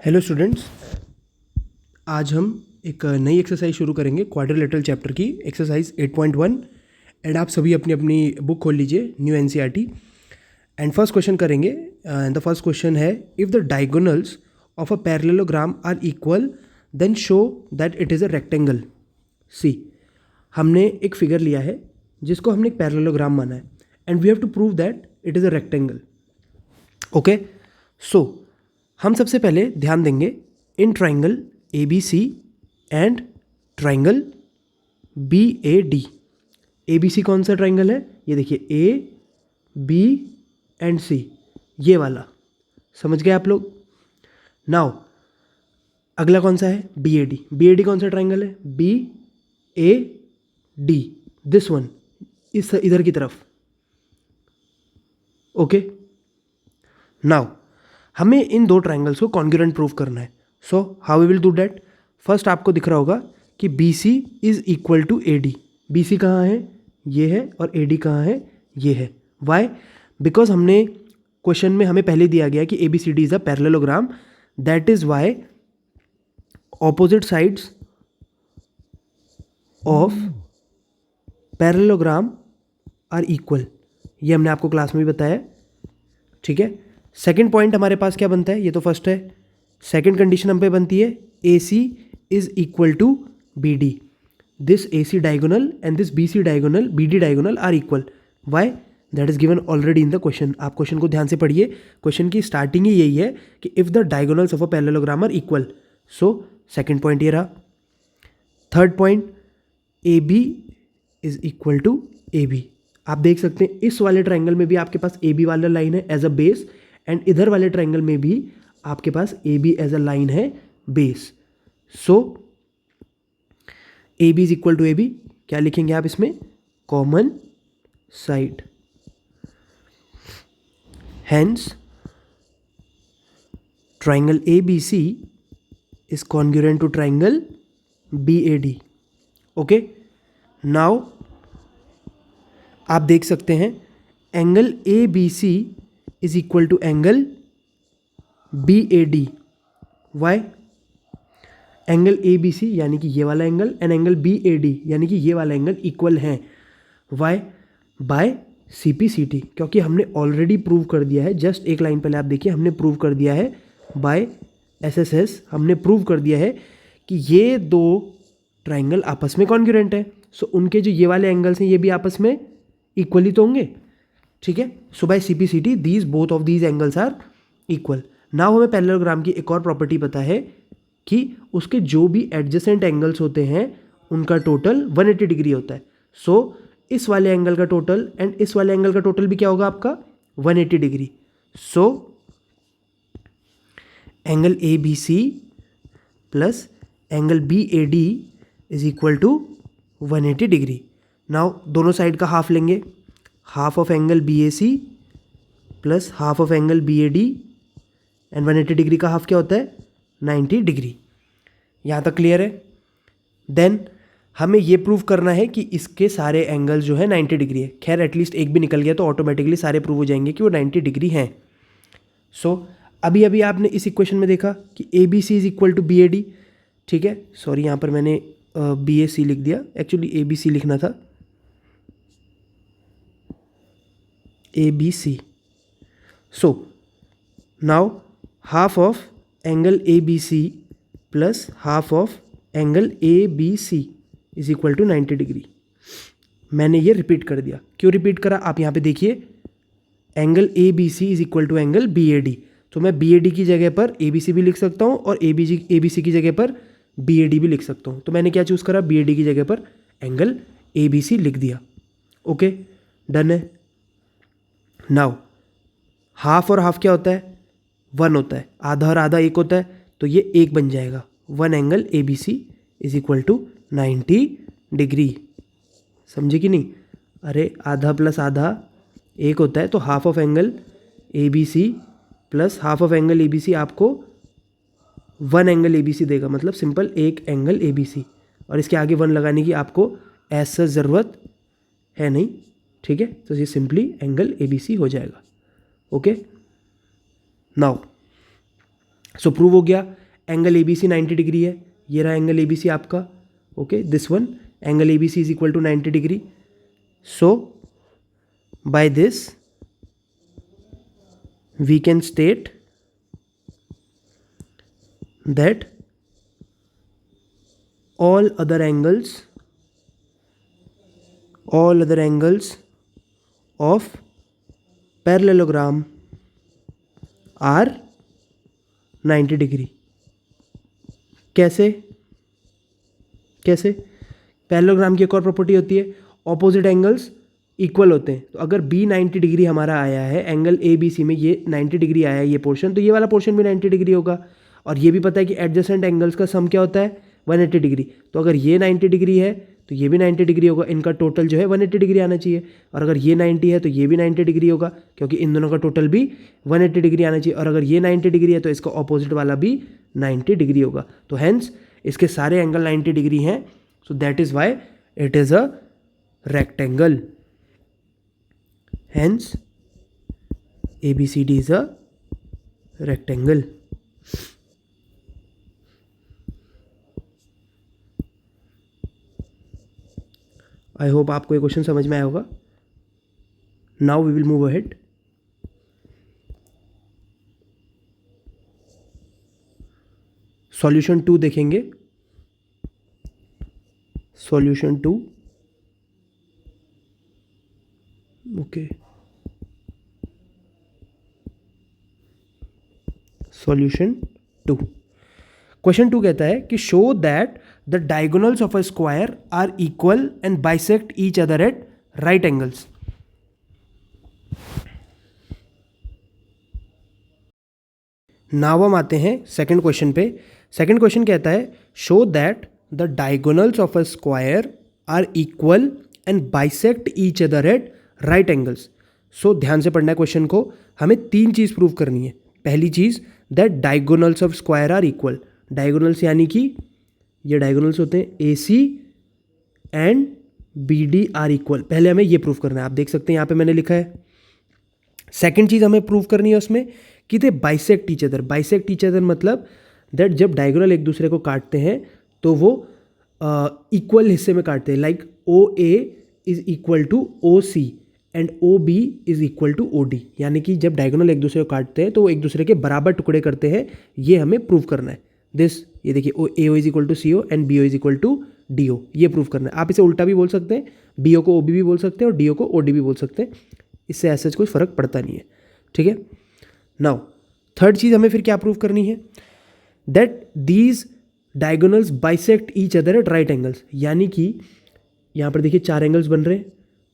Hello students, आज हम एक नई एक्सरसाइज शुरू करेंगे क्वाड्रिलेटरल चैप्टर की एक्सरसाइज 8.1। एंड आप सभी अपनी अपनी बुक खोल लीजिए, new NCERT. And first question करेंगे। द फर्स्ट क्वेश्चन है, if the diagonals of a parallelogram are equal then show that it is a rectangle. See, हमने एक फिगर लिया है जिसको हमने एक पैरेललोग्राम माना है and we have to prove that it is a rectangle. Okay, so हम सबसे पहले ध्यान देंगे इन triangle A B C and triangle B A D. A B C कौन सा ट्राइंगल है? ये देखिए, ए बी एंड सी, ये वाला। समझ गए आप लोग? नाउ अगला कौन सा है? B A D. B A D कौन सा ट्राइंगल है? B A D, this one, इस इधर की तरफ। ओके, नाउ हमें इन दो ट्राइंगल्स को कॉन्ग्रुएंट प्रूव करना है। So how we will do that? First आपको दिख रहा होगा कि B C is equal to A D. B C कहाँ है? ये है। और ए डी कहाँ है? ये है। वाई? बिकॉज हमने क्वेश्चन में हमें पहले दिया गया कि A B C D is a parallelogram, that is why opposite sides of parallelogram are equal. ये हमने आपको क्लास में भी बताया। ठीक है, सेकेंड पॉइंट हमारे पास क्या बनता है? ये तो फर्स्ट है। सेकेंड कंडीशन हम पे बनती है A C is equal to B D. This A C diagonal and this B C diagonal, B D diagonal are equal. Why? That is given already in the question. आप question को ध्यान से पढ़िए। Question की starting ही यही है कि if the diagonals of a parallelogram are equal. So second point ये रहा। Third point, A B is equal to A B. आप देख सकते हैं इस वाले ट्राइंगल में भी आपके पास ए बी वाला लाइन है एज अ बेस, एंड इधर वाले ट्राइंगल में भी आपके पास A B as a line है base. So A B is equal to A B, क्या लिखेंगे आप इसमें? Common side. Hence triangle A B C is congruent to triangle B A D. Okay, now आप देख सकते हैं angle A B C is equal to angle B A D. Why? Angle A B C यानी कि ये वाला angle and angle B A D यानी कि ये वाला एंगल इक्वल हैं। Why? By C P C T, क्योंकि हमने ऑलरेडी प्रूव कर दिया है। जस्ट एक लाइन पहले आप देखिए, हमने प्रूव कर दिया है बाय एस एस एस। हमने प्रूव कर दिया है कि ये दो ट्राइंगल आपस में कॉन्ग्रुएंट है। सो उनके जो ये वाले एंगल्स हैं ये भी आपस में इक्वली तो होंगे। ठीक है, so by C P C T these both of these angles are equal. Now हमें पैरेललोग्राम की एक और प्रॉपर्टी पता है कि उसके जो भी एडजेसेंट एंगल्स होते हैं उनका टोटल 180 डिग्री होता है। सो इस वाले एंगल का टोटल एंड इस वाले एंगल का टोटल भी क्या होगा आपका? 180 degree. So angle A B C plus angle B A D is equal to 180 degree. Now दोनों साइड का हाफ लेंगे, half of angle B A C plus half of angle B A D, and 180 degree का half क्या होता है? 90 degree. यहाँ तक clear है? देन हमें ये प्रूव करना है कि इसके सारे एंगल जो है 90 डिग्री है। खैर एटलीस्ट एक भी निकल गया तो ऑटोमेटिकली सारे प्रूव हो जाएंगे कि वो 90 डिग्री हैं। सो अभी अभी आपने इस इक्वेशन में देखा कि A B C is equal to B A D. ठीक है, सॉरी यहाँ पर मैंने बी ए सी लिख दिया, एक्चुअली ए बी सी लिखना था, A B C. So now half of angle A B C plus half of angle A B C is equal to 90 degree. मैंने ये रिपीट कर दिया। क्यों रिपीट करा? आप यहाँ पे देखिए, angle A B C is equal to angle B A D. तो मैं बी ए डी की जगह पर ए बी सी भी लिख सकता हूँ और ए बी सी की जगह पर बी ए डी भी लिख सकता हूँ। तो मैंने क्या चूज़ करा? बी ए डी की जगह पर एंगल ए बी सी लिख दिया। ओके, डन है। नाउ हाफ और हाफ क्या होता है? 1 होता है। आधा और आधा 1 होता है, तो ये 1 बन जाएगा। 1 angle A B C is equal to 90 degree. समझे कि नहीं? अरे आधा प्लस आधा 1 होता है, तो half of angle A B C plus half of angle A B C आपको 1 एंगल ए बी सी देगा। मतलब simple 1 angle A B C, और इसके आगे 1 लगाने की आपको ऐसा ज़रूरत है नहीं। ठीक है, तो ये simply angle A B C हो जाएगा। ओके, नाउ सो प्रूव हो गया angle A B C 90 degree है. ये रहा एंगल ए बी सी आपका. Okay, this one angle A B C is equal to 90 degree. So by this we can state that all other angles of parallelogram are 90 degree. कैसे parallelogram की एक और property होती है, opposite angles equal होते हैं. तो अगर बी 90 डिग्री हमारा आया है, एंगल ए बी सी में ये 90 डिग्री आया है ये पोर्शन, तो ये वाला पोर्शन भी 90 डिग्री होगा. और ये भी पता है कि एडजेसेंट एंगल्स का सम क्या होता है 180 डिग्री. तो अगर ये 90 डिग्री है तो ये भी 90 डिग्री होगा. इनका टोटल जो है 180 डिग्री आना चाहिए. और अगर ये 90 है तो ये भी 90 डिग्री होगा, क्योंकि इन दोनों का टोटल भी 180 डिग्री आना चाहिए. और अगर ये 90 डिग्री है तो इसका ऑपोजिट वाला भी 90 डिग्री होगा. तो हैंस इसके सारे एंगल 90 डिग्री हैं. So that is why it is a rectangle. Hence, ABCD is a rectangle. I hope आपको ये क्वेश्चन समझ में आया होगा. Now we will move ahead. Solution 2 देखेंगे. सॉल्यूशन 2. Okay, solution 2. क्वेश्चन 2 कहता है कि show that the diagonals of a square are equal and bisect each other at right angles. Now हम आते हैं सेकंड क्वेश्चन पे. सेकंड क्वेश्चन कहता है show that the diagonals of a square are equal and bisect each other at right angles. So ध्यान से पढ़ना है क्वेश्चन को. हमें 3 चीज़ प्रूव करनी है. पहली चीज़ that diagonals of square are equal. Diagonals यानी कि ये डायगोनल्स होते हैं A C and B D are equal. पहले हमें ये प्रूव करना है. आप देख सकते हैं यहाँ पे मैंने लिखा है. सेकंड चीज़ हमें प्रूव करनी है उसमें कि they bisect each other. Bisect each other मतलब दैट जब डायगोनल एक दूसरे को काटते हैं तो वो इक्वल हिस्से में काटते हैं. Like O A is equal to O C and O B is equal to O D. यानी कि जब डायगोनल एक दूसरे को काटते हैं तो वो एक दूसरे के बराबर टुकड़े करते हैं. ये हमें प्रूव करना है. दिस ये देखिए A O is equal to C O and B O is equal to D O. ये प्रूव करना है. आप इसे उल्टा भी बोल सकते हैं, बी ओ को ओ बी भी बोल सकते हैं और डी ओ को ओ डी भी बोल सकते हैं. इससे ऐसा कोई फर्क पड़ता नहीं है. ठीक है. नाउ थर्ड चीज़ हमें फिर क्या प्रूव करनी है that these diagonals bisect each other at right angles. यानी कि यहाँ पर देखिए 4 एंगल्स बन रहे हैं.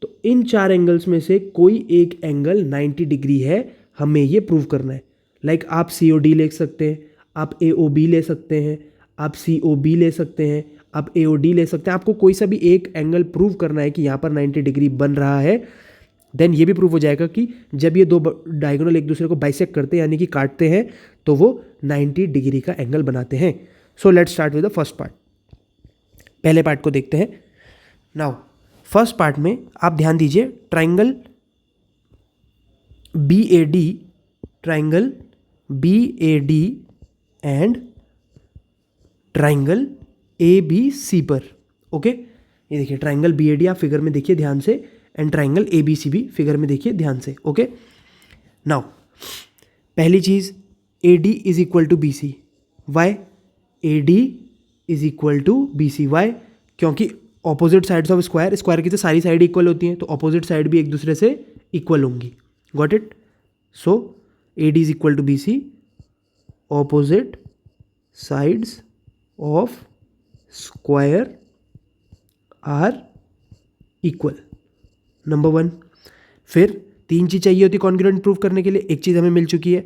तो इन 4 एंगल्स में से कोई एक एंगल 90 डिग्री है. हमें ये प्रूव करना है. लाइक आप सी ओ डी ले सकते हैं, आप ए ओ बी ले सकते हैं, आप सी ओ बी ले सकते हैं, आप ए ओ डी ले सकते हैं. आपको कोई सा भी एक एंगल प्रूव करना है कि यहाँ पर 90 डिग्री बन रहा है. देन ये भी प्रूव हो जाएगा कि जब ये दो डायगोनल एक दूसरे को बाइसेक्ट करते हैं यानी कि काटते हैं तो वो 90 डिग्री का एंगल बनाते हैं. So let's start with the first part. पहले पार्ट को देखते हैं. नाउ फर्स्ट पार्ट में आप ध्यान दीजिए. Triangle B A D and triangle A B C पर. ओके, ये देखिए ट्राइंगल बी ए डी आप फिगर में देखिए ध्यान से and triangle A B C भी फिगर में देखिए ध्यान से. ओके, नाउ पहली चीज़ A D is equal to B C. Why A D is equal to B C? Why? क्योंकि ऑपोजिट साइड्स ऑफ स्क्वायर की तो सारी साइड इक्वल होती हैं, तो ऑपोजिट साइड भी एक दूसरे से इक्वल होंगी. Got it? So A D is equal to B C. Opposite sides of square are equal. Number 1. फिर 3 चीज़ चाहिए होती कॉन्ग्रुएंट प्रूफ करने के लिए. एक चीज़ हमें मिल चुकी है.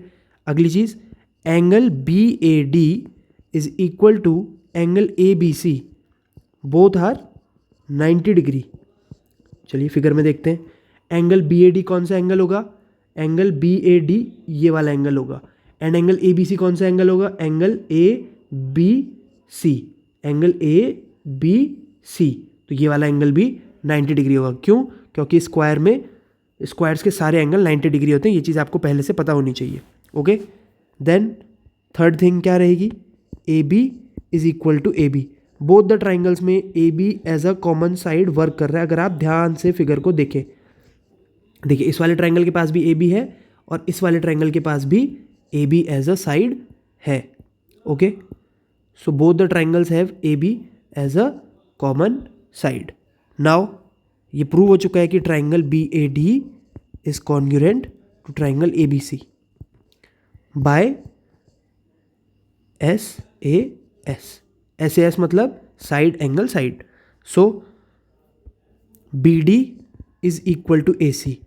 अगली चीज़ angle B A D is equal to angle A B C. Both are 90 degree. चलिए फिगर में देखते हैं. एंगल बी ए डी कौन सा एंगल होगा? एंगल बी ए डी ये वाला एंगल होगा. And angle A B C कौन सा एंगल होगा? Angle A B C. Angle A B C. तो ये वाला एंगल भी 90 डिग्री होगा. क्यों? क्योंकि स्क्वायर में स्क्वायर्स के सारे एंगल 90 डिग्री होते हैं. ये चीज़ आपको पहले से पता होनी चाहिए. ओके, देन थर्ड थिंग क्या रहेगी, A B is equal to A B. Both the triangles में A B as a common side work कर रहा है। अगर आप ध्यान से फिगर को देखें, देखिए इस वाले ट्राइंगल के पास भी ए बी है और इस वाले ट्राइंगल के पास भी A B as a side है। Okay, so both the triangles have A B as a common side. Now ये प्रूव हो चुका है कि triangle B A D is congruent to triangle A B C by S A S मतलब side angle side. So B D is equal to A C,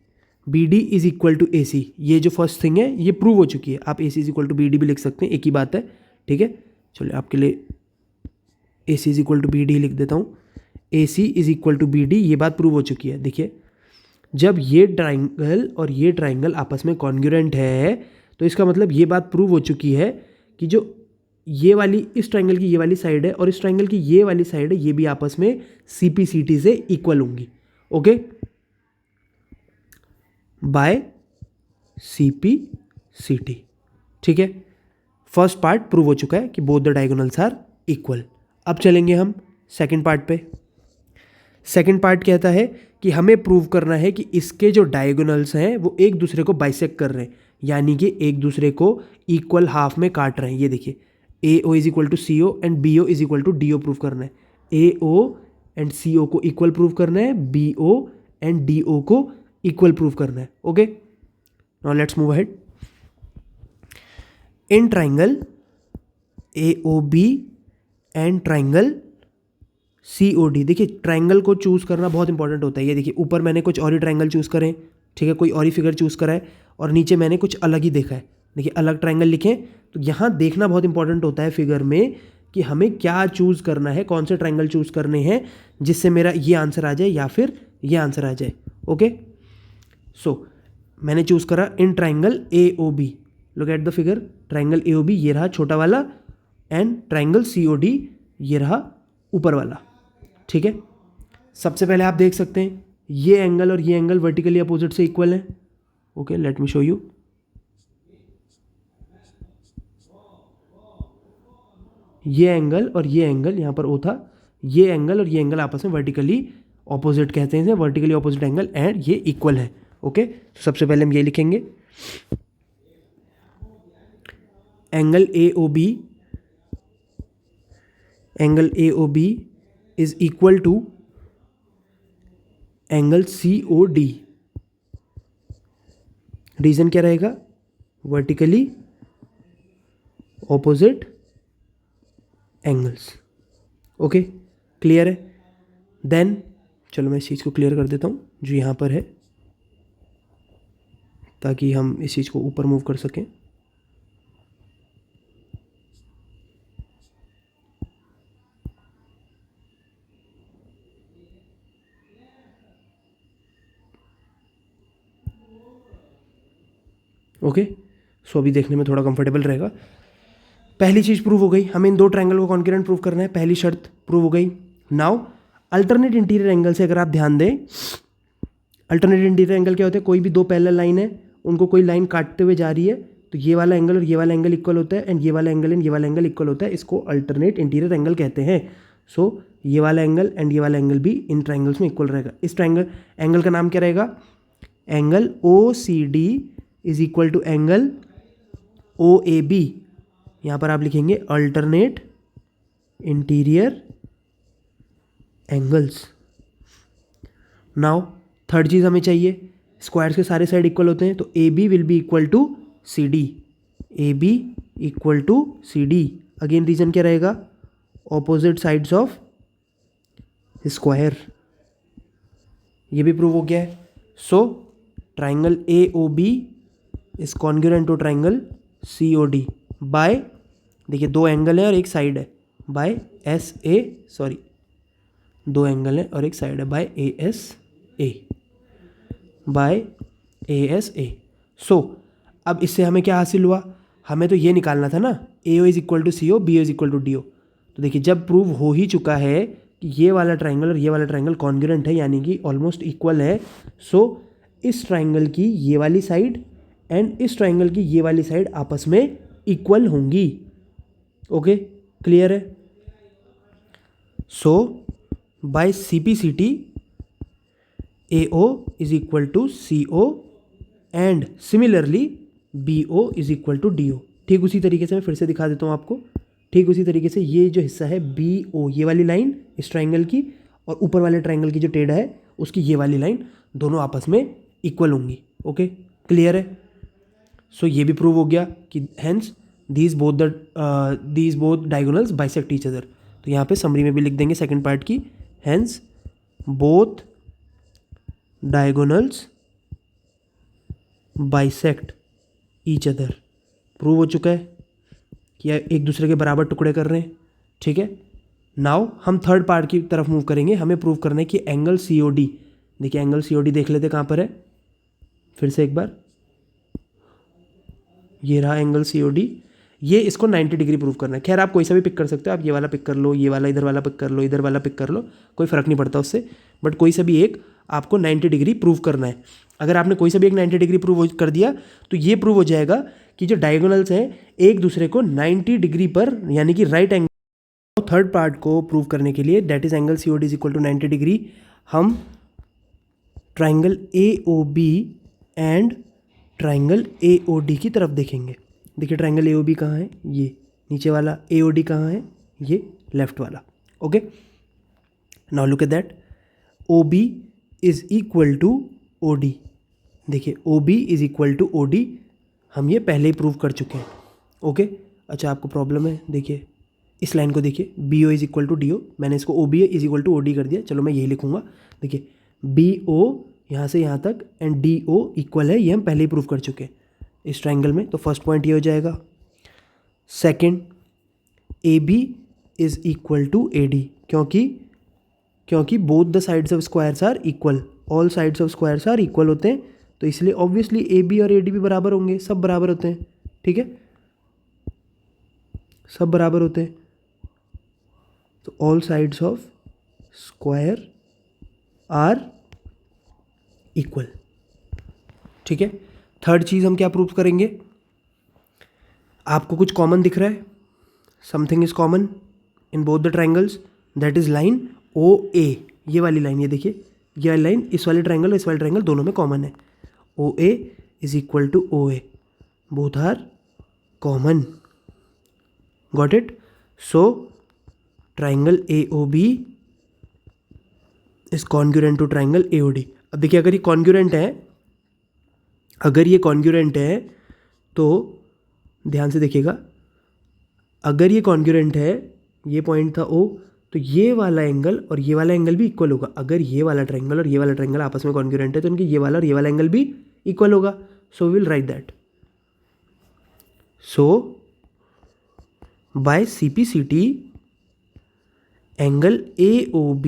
B D is equal to A C, ये जो first thing है ये prove हो चुकी है। आप A C is equal to B D भी लिख सकते हैं, एक ही बात है। ठीक है, चलिए आपके लिए A C is equal to B D लिख देता हूँ। A C is equal to B D, ये बात प्रूव हो चुकी है। देखिए जब ये ट्राइंगल और ये ट्राइंगल आपस में कॉन्ग्रुएंट है तो इसका मतलब ये बात प्रूव हो चुकी है कि जो ये वाली इस ट्राइंगल की ये वाली साइड है और इस ट्राइंगल की ये वाली साइड है, ये भी आपस में सी पी सी टी से इक्वल होंगी। Okay, by C P C T. ठीक है, फर्स्ट पार्ट प्रूव हो चुका है कि both the diagonals are equal. अब चलेंगे हम सेकंड पार्ट पे। सेकंड पार्ट कहता है कि हमें प्रूव करना है कि इसके जो डायगोनल्स हैं वो एक दूसरे को बाइसेक्ट कर रहे हैं, यानी कि एक दूसरे को इक्वल हाफ में काट रहे हैं। ये देखिए A O is equal to C O and B O is equal to D O prove करना है। ए ओ एंड सी ओ को इक्वल प्रूव करना है, B O and D O को इक्वल प्रूव करना है। Okay, now let's move ahead. In triangle A O B and triangle C O D, देखिए triangle को चूज करना बहुत इंपॉर्टेंट होता है। ये देखिए ऊपर मैंने कुछ और ही ट्राइंगल चूज करें, ठीक है, कोई और ही फिगर चूज करा है और नीचे मैंने कुछ अलग ही देखा है। देखिए अलग ट्राइंगल लिखें तो यहाँ देखना बहुत इंपॉर्टेंट होता है फिगर में कि हमें क्या चूज करना है, कौन से ट्राइंगल चूज करने हैं जिससे मेरा ये आंसर आ जाए या फिर ये आंसर आ जाए। ओके, सो मैंने चूज करा in triangle A O B, look at the figure, triangle A O B ये रहा छोटा वाला and triangle C O D ये रहा ऊपर वाला। ठीक है, सबसे पहले आप देख सकते हैं ये एंगल और ये एंगल वर्टिकली अपोजिट से इक्वल है। Okay, let me show you. ये एंगल और ये एंगल यहाँ पर ओ था, ये एंगल और ये एंगल आपस में वर्टिकली ऑपोजिट कहते हैं, वर्टिकली ऑपोजिट एंगल, एंड ये इक्वल है। ओके, सबसे पहले हम ये लिखेंगे angle A O B, angle A O B is equal to angle C O D. Reason क्या रहेगा, vertically opposite angles. Okay, clear है। देन चलो मैं इस चीज़ को क्लियर कर देता हूँ जो यहाँ पर है, ताकि हम इस चीज़ को ऊपर मूव कर सकें। ओके, सो अभी देखने में थोड़ा कंफर्टेबल रहेगा। पहली चीज़ प्रूव हो गई, हमें इन दो ट्रायंगल को कॉन्ग्रुएंट प्रूव करना है, पहली शर्त प्रूव हो गई। नाउ अल्टरनेट इंटीरियर एंगल से अगर आप ध्यान दें, अल्टरनेट इंटीरियर एंगल क्या होते हैं, कोई भी दो पैरेलल लाइन है उनको कोई लाइन काटते हुए जा रही है तो ये वाला एंगल और ये वाला एंगल इक्वल होता है एंड ये वाला एंगल एंड ये वाला एंगल इक्वल होता है, इसको अल्टरनेट इंटीरियर एंगल कहते हैं। सो ये वाला एंगल एंड ये वाला एंगल भी इन ट्राइंगल्स में इक्वल रहेगा। इस ट्राइंगल एंगल का नाम क्या रहेगा, angle O C D is equal to angle O A B. यहाँ पर आप लिखेंगे alternate interior angles. Now third चीज़ हमें चाहिए, स्क्वायर्स के सारे साइड इक्वल होते हैं तो A B will be equal to C D, A B equal to C D. Again reason क्या रहेगा, ऑपोजिट साइड्स ऑफ स्क्वायर, ये भी प्रूव हो गया है। So triangle A O B is congruent to triangle C O D by, देखिए दो angle है और एक साइड है, बाय एस ए, सॉरी दो एंगल है और एक साइड है, by A S A, by A S A. So अब इससे हमें क्या हासिल हुआ, हमें तो ये निकालना था ना, A O is equal to C O, B O is equal to D O. तो देखिए जब प्रूव हो ही चुका है कि ये वाला ट्राइंगल और ये वाला ट्राइंगल कॉन्ग्रुएंट है यानी कि ऑलमोस्ट इक्वल है, सो इस ट्राइंगल की ये वाली साइड एंड इस ट्राइंगल की ये वाली साइड आपस में इक्वल होंगी। ओके, क्लियर है? So by CPCT AO is equal to CO and similarly BO is equal to DO। ठीक उसी तरीके से मैं फिर से दिखा देता हूँ आपको। ठीक उसी तरीके से ये जो हिस्सा है BO, ये वाली लाइन इस ट्राइंगल की और ऊपर वाले ट्राइंगल की जो टेढ़ा है उसकी ये वाली लाइन, दोनों आपस में इक्वल होंगी। ओके, क्लियर है? सो ये भी प्रूव हो गया कि hence these both diagonals bisect each other. तो यहाँ पे समरी में भी लिख देंगे सेकंड पार्ट की, hence both diagonals bisect each other. Prove हो चुका है कि एक दूसरे के बराबर टुकड़े कर रहे हैं। ठीक है, नाउ हम थर्ड पार्ट की तरफ मूव करेंगे। हमें प्रूव करना है कि एंगल COD, देखिए एंगल COD देख लेते कहाँ पर है, फिर से एक बार, ये रहा एंगल COD। ये इसको 90 डिग्री प्रूव करना है। खैर आप कोई सा भी पिक कर सकते हो, आप ये वाला पिक कर लो, ये वाला इधर वाला पिक कर लो, इधर वाला पिक कर लो, कोई फ़र्क नहीं पड़ता उससे, बट कोई सा भी एक आपको 90 डिग्री प्रूव करना है। अगर आपने कोई सा भी एक 90 डिग्री प्रूव कर दिया तो ये प्रूव हो जाएगा कि जो डायगोनल्स हैं एक दूसरे को 90 डिग्री पर, यानी कि राइट एंगल। थर्ड पार्ट को प्रूव करने के लिए, that is angle COD is equal to 90 degree, हम triangle AOB and triangle AOD की तरफ देखेंगे। देखिए ट्राइंगल AOB कहाँ है, ये नीचे वाला, AOD कहाँ है, ये लेफ्ट वाला। Okay, now look at that, OB is equal to OD। देखिए OB is equal to OD, हम ये पहले ही प्रूव कर चुके हैं। ओके, अच्छा आपको प्रॉब्लम है, देखिए इस लाइन को देखिए, BO is equal to DO, मैंने इसको OB is equal to OD कर दिया। चलो मैं यही लिखूंगा, देखिए BO यहाँ से यहाँ तक एंड DO इक्वल है, ये हम पहले ही प्रूव कर चुके हैं इस ट्राइंगल में। तो फर्स्ट पॉइंट ये हो जाएगा। Second, AB is equal to AD, क्योंकि both the sides of squares are equal, all sides of squares are equal होते हैं, तो इसलिए ऑब्वियसली AB और AD भी बराबर होंगे, सब बराबर होते हैं। ठीक है, सब बराबर होते हैं, तो all sides of square are equal. ठीक है, थर्ड चीज़ हम क्या प्रूव करेंगे, आपको कुछ कॉमन दिख रहा है, something is common in both the triangles, that is line OA। ये वाली लाइन, ये देखिए ये वाली लाइन इस वाले ट्राइंगल और इस वाले ट्राइंगल दोनों में कॉमन है। OA is equal to OA, both are common. Got it? So triangle AOB is congruent to triangle AOD। अब देखिए अगर ये कॉन्ग्रुएंट है, तो ध्यान से देखिएगा, अगर ये कॉन्ग्रुएंट है, ये पॉइंट था O, तो ये वाला एंगल और ये वाला एंगल भी इक्वल होगा। अगर ये वाला ट्राइंगल और ये वाला ट्राइंगल आपस में कॉन्ग्रुएंट है तो इनके ये वाला और ये वाला एंगल भी इक्वल होगा। So will write that. So by CPCT angle AOB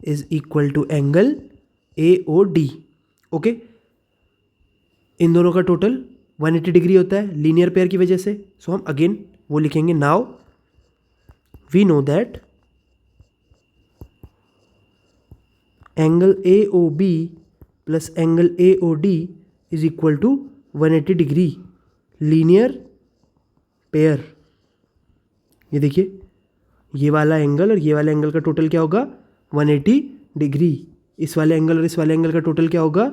is equal to angle AOD। Okay, इन दोनों का टोटल 180 डिग्री होता है लीनियर पेयर की वजह से। सो हम अगेन वो लिखेंगे, now we know that angle AOB plus angle AOD is equal to 180 degree linear pair. ये देखिए ये वाला एंगल और ये वाले एंगल का टोटल क्या होगा, 180 डिग्री। इस वाले एंगल और इस वाले एंगल का टोटल क्या होगा,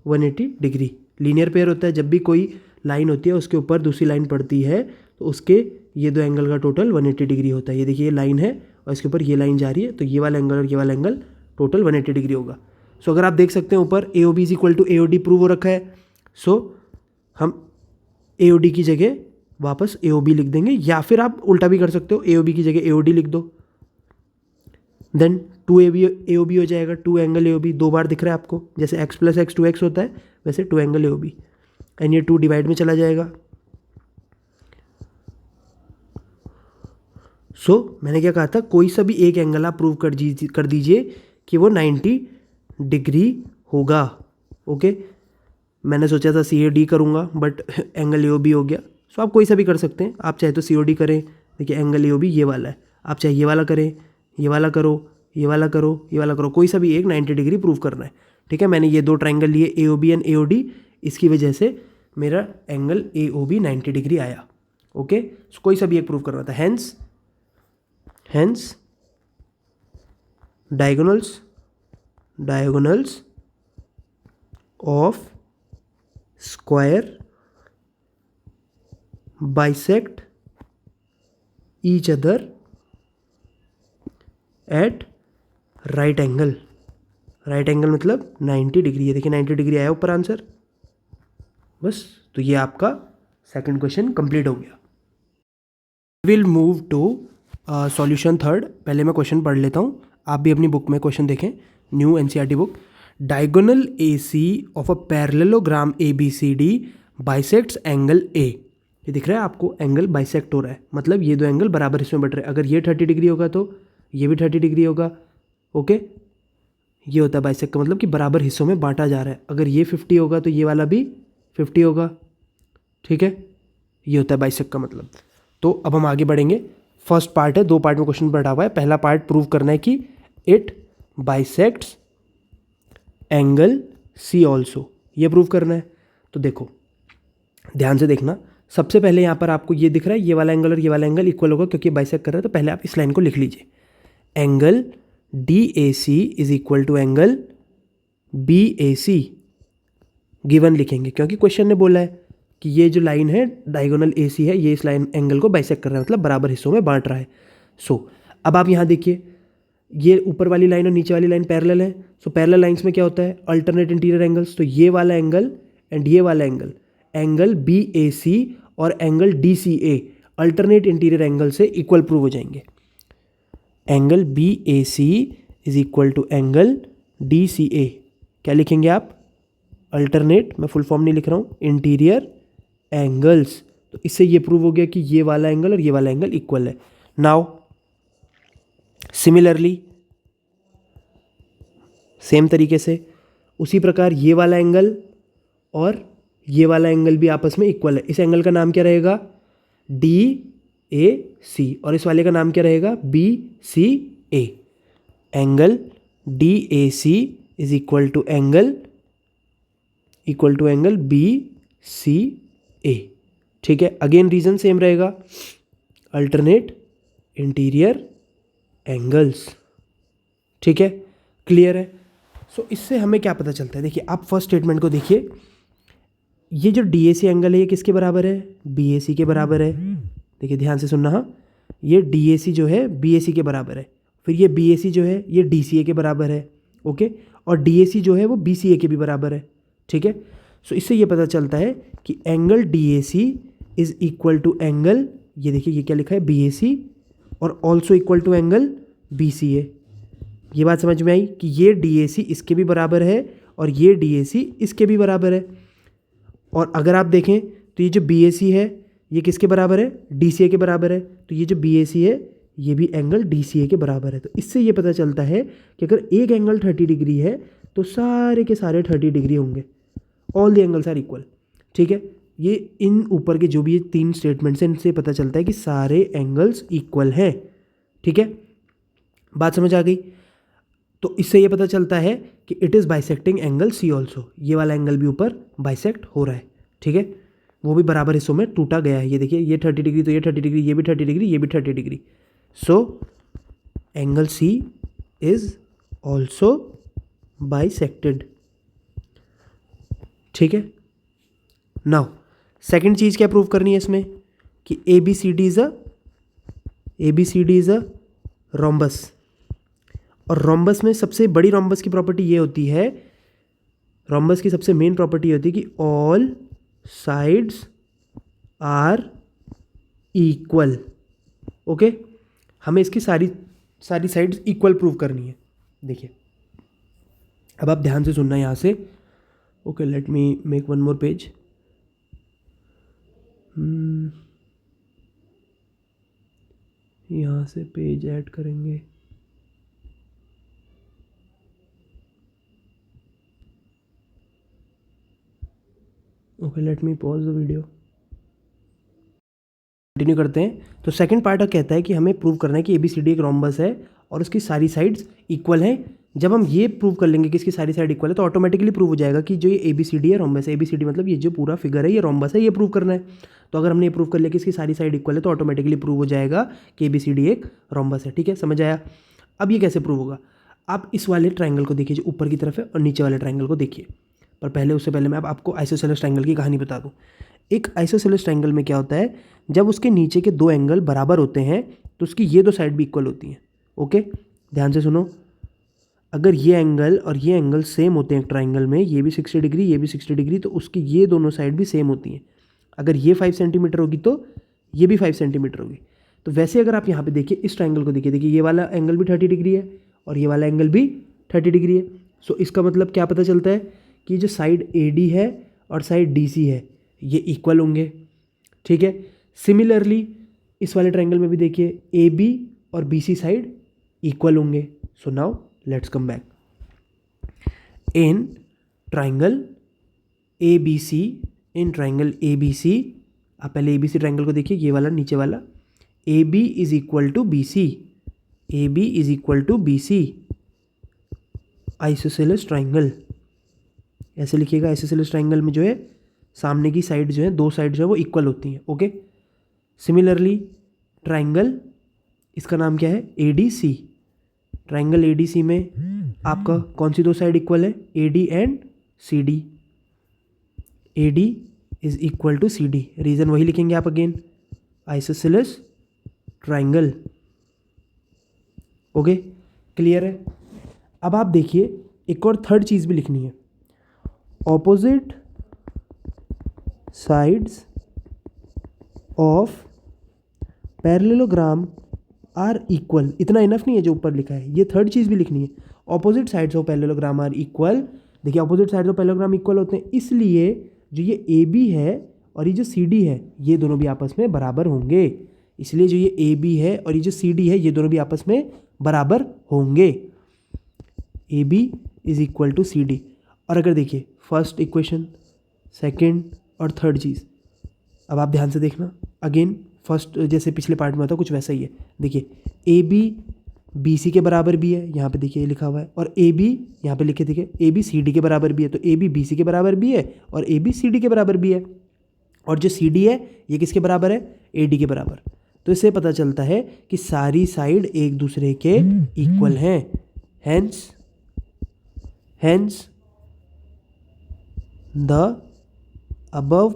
180 डिग्री। लीनियर पेयर होता है जब भी कोई लाइन होती है उसके ऊपर दूसरी लाइन पड़ती है तो उसके ये दो एंगल का टोटल 180 डिग्री होता है। ये देखिए ये लाइन है और इसके ऊपर ये लाइन जा रही है, तो ये वाला एंगल और ये वाला एंगल टोटल 180 डिग्री होगा। सो अगर आप देख सकते हैं ऊपर AOB is equal to AOD prove हो रखा है। सो हम AOD की जगह वापस AOB लिख देंगे, या फिर आप उल्टा भी कर सकते हो, AOB की जगह AOD लिख दो, देन 2AB AOB हो जाएगा। 2 एंगल AOB दो बार दिख रहा है आपको, जैसे x प्लस x 2x होता है वैसे 2 एंगल AOB, एंड ये 2 डिवाइड में चला जाएगा। सो मैंने क्या कहा था, कोई सा भी एक एंगल आप प्रूव कर दीजिए कि वो 90 डिग्री होगा। ओके, मैंने सोचा था CAD करूँगा बट एंगल AOB हो गया। सो आप कोई सा भी कर सकते हैं, आप चाहे तो COD करें, देखिए एंगल AOB ये वाला है, आप चाहे ये वाला करें, ये वाला करो, ये वाला करो, ये वाला करो, कोई सा भी एक 90 डिग्री प्रूव करना है। ठीक है, मैंने ये दो ट्राइंगल लिए AOB एंड AOD, इसकी वजह से मेरा एंगल AOB 90 डिग्री आया। ओके, कोई सा भी एक प्रूव करना था। Hence diagonals of square bisect each other at right angle. Right angle मतलब 90 डिग्री। ये देखिए 90 डिग्री आया ऊपर आंसर। बस, तो ये आपका सेकंड क्वेश्चन कंप्लीट हो गया। Will move to solution third. पहले मैं क्वेश्चन पढ़ लेता हूँ, आप भी अपनी बुक में क्वेश्चन देखें, new NCERT book. Diagonal AC of a parallelogram ABCD bisects angle A। ये दिख रहा है आपको, एंगल बाइसेक्ट हो रहा है, मतलब ये दो एंगल बराबर हिस्सों में बट रहे हैं। अगर ये 30 डिग्री होगा तो ये भी 30 डिग्री होगा। ओके, ये होता है बाइसेक्ट का मतलब कि बराबर हिस्सों में बांटा जा रहा है। अगर ये 50 होगा तो ये वाला भी 50 होगा। ठीक है, ये होता है बाइसेक्ट का मतलब। तो अब हम आगे बढ़ेंगे। फर्स्ट पार्ट है, 2 पार्ट में क्वेश्चन पढ़ा हुआ है। पहला पार्ट प्रूव करना है कि it bisects angle C also, ये प्रूव करना है। तो देखो ध्यान से देखना, सबसे पहले यहाँ पर आपको ये दिख रहा है, ये वाला एंगल और ये वाला एंगल इक्वल होगा क्योंकि बाइसेक्ट कर रहा है। तो पहले आप इस लाइन को लिख लीजिए, angle DAC is equal to angle BAC। Given लिखेंगे क्योंकि क्वेश्चन ने बोला है कि ये जो लाइन है डायगोनल AC है, ये इस लाइन एंगल को बाइसेक्ट कर रहा है, मतलब बराबर हिस्सों में बांट रहा है। सो अब आप यहाँ देखिए, ये ऊपर वाली लाइन और नीचे वाली लाइन पैरेलल है। सो पैरेलल लाइंस में क्या होता है, अल्टरनेट इंटीरियर एंगल्स। तो ये वाला एंगल एंड ये वाला एंगल, एंगल BAC और angle DCA alternate interior angle से इक्वल प्रूव हो जाएंगे। Angle BAC is equal to angle DCA। क्या लिखेंगे आप, अल्टरनेट, मैं फुल फॉर्म नहीं लिख रहा हूँ, इंटीरियर एंगल्स। तो इससे ये प्रूव हो गया कि ये वाला एंगल और ये वाला एंगल इक्वल है। नाउ सिमिलरली, सेम तरीके से उसी प्रकार ये वाला एंगल और ये वाला एंगल भी आपस में इक्वल है। इस एंगल का नाम क्या रहेगा, DAC, और इस वाले का नाम क्या रहेगा, BCA। Angle DAC is equal to angle BCA। ठीक है, अगेन रीजन सेम रहेगा, अल्टरनेट इंटीरियर एंगल्स। ठीक है, क्लियर है। सो इससे हमें क्या पता चलता है, देखिए आप फर्स्ट स्टेटमेंट को देखिए, ये जो DAC एंगल है ये किसके बराबर है, BAC के बराबर है। देखिए ध्यान से सुनना, हाँ, ये DAC जो है BAC के बराबर है, फिर ये BAC जो है ये DCA के बराबर है। ओके, और DAC जो है वो BCA के भी बराबर है। ठीक है, सो इससे ये पता चलता है कि angle DAC is equal to angle, ये देखिए ये क्या लिखा है, BAC, और also equal to angle BCA। ये बात समझ में आई कि ये DAC इसके भी बराबर है और ये DAC इसके भी बराबर है। और अगर आप देखें तो ये जो BAC है ये किसके बराबर है, DCA के बराबर है। तो ये जो BAC है ये भी एंगल DCA के बराबर है। तो इससे ये पता चलता है कि अगर एक एंगल 30 डिग्री है तो सारे के सारे 30 डिग्री होंगे, all the angles are equal. ठीक है, ये इन ऊपर के जो भी ये 3 स्टेटमेंट्स हैं इनसे पता चलता है कि सारे एंगल्स इक्वल हैं। ठीक है, बात समझ आ गई। तो इससे ये पता चलता है कि it is bisecting angle C also, ये वाला एंगल भी ऊपर बाइसेक्ट हो रहा है। ठीक है, वो भी बराबर हिस्सों में टूटा गया है। ये देखिए ये 30 डिग्री तो ये 30 डिग्री, ये भी 30 डिग्री, ये भी 30 degree. So angle C is also bisected. ठीक है, नाउ सेकेंड चीज़ क्या प्रूव करनी है इसमें कि ABCD इज अ रोम्बस। और रोम्बस में सबसे बड़ी रोम्बस की प्रॉपर्टी ये होती है, रोम्बस की सबसे मेन प्रॉपर्टी होती है कि all sides are equal. Okay, हमें इसकी सारी साइड्स इक्वल प्रूव करनी है। देखिए अब आप ध्यान से सुनना यहाँ से। Okay, let me make one more page. यहाँ से पेज ऐड करेंगे। Okay, let me pause the video. Continue करते हैं। तो सेकंड पार्ट कहता है कि हमें प्रूव करना है कि ABCD एक रोम्बस है और उसकी सारी साइड्स इक्वल हैं जब हम ये प्रूव कर लेंगे कि इसकी सारी साइड इक्वल है तो ऑटोमेटिकली प्रूव हो जाएगा कि जो ये ए बी सी डी है रोम्बस है। ए बी सी डी मतलब ये जो पूरा फिगर है ये रोम्बस है, ये प्रूव करना है। तो अगर हमने ये प्रूव कर लिया कि इसकी सारी साइड इक्वल है तो ऑटोमेटिकली प्रूव हो जाएगा कि ए बी सी डी एक रोम्बस है। ठीक है, समझ आया। अब ये कैसे प्रूव होगा, आप इस वाले ट्राइंगल को देखिए जो ऊपर की तरफ है और नीचे वाले ट्राइंगल को देखिए। पर पहले उससे पहले मैं अब आपको आइसोसेलेस ट्राइंगल की कहानी बता दूं। एक आइसोसेलेस ट्राइंगल में क्या होता है, जब उसके नीचे के दो एंगल बराबर होते हैं तो उसकी ये दो साइड भी इक्वल होती हैं। ओके, ध्यान से सुनो। अगर ये एंगल और ये एंगल सेम होते हैं ट्राइंगल में, ये भी 60 डिग्री ये भी 60 डिग्री, तो उसकी ये दोनों साइड भी सेम होती हैं। अगर ये 5 सेंटीमीटर होगी तो ये भी 5 सेंटीमीटर होगी। तो वैसे अगर आप यहाँ पे देखिए इस ट्राइंगल को देखिए, ये वाला एंगल भी 30 डिग्री है और ये वाला एंगल भी 30 डिग्री है। सो इसका मतलब क्या पता चलता है कि जो साइड ए डी है और साइड डी सी है ये इक्वल होंगे। ठीक है, सिमिलरली इस वाले ट्राइंगल में भी देखिए ए बी और बी सी साइड इक्वल होंगे। So now let's come back. In triangle A B C, in triangle A B C, आप पहले ए बी सी ट्राइंगल को देखिए, ये वाला नीचे वाला, A B is equal to B C, A B is equal to B C, isosceles triangle ऐसे लिखिएगा। आइसोसेलेस ट्राइंगल में जो है सामने की साइड जो है, दो साइड जो है वो इक्वल होती हैं। ओके, सिमिलरली ट्राइंगल, इसका नाम क्या है, A D C. Triangle A D C में आपका कौन सी दो साइड इक्वल है, A D and C D. A D is equal to C D, reason वही लिखेंगे आप again, isosceles triangle. Okay, clear है। अब आप देखिए एक और थर्ड चीज भी लिखनी है, opposite sides of parallelogram are equal. इतना इनफ नहीं है जो ऊपर लिखा है, ये थर्ड चीज़ भी लिखनी है, opposite sides of parallelogram are equal. देखिए opposite sides of parallelogram equal होते हैं, इसलिए जो ये ए बी है और ये जो सी डी है ये दोनों भी आपस में बराबर होंगे। इसलिए जो ये ए बी है और ये जो सी डी है ये दोनों भी आपस में बराबर होंगे। A B is equal to C D. और अगर देखिए फर्स्ट इक्वेशन, सेकेंड और थर्ड चीज़, अब आप ध्यान से देखना अगेन, फर्स्ट जैसे पिछले पार्ट में था कुछ वैसा ही है। देखिए ए बी बी सी के बराबर भी है, यहाँ पे देखिए लिखा हुआ है, और ए बी यहाँ पे लिखे देखिए ए बी सी डी के बराबर भी है। तो ए बी बी सी के बराबर भी है और ए बी सी डी के बराबर भी है, और जो सी डी है ये किसके बराबर है, ए डी के बराबर। तो इससे पता चलता है कि सारी साइड एक दूसरे के इक्वल हैं। Hence the above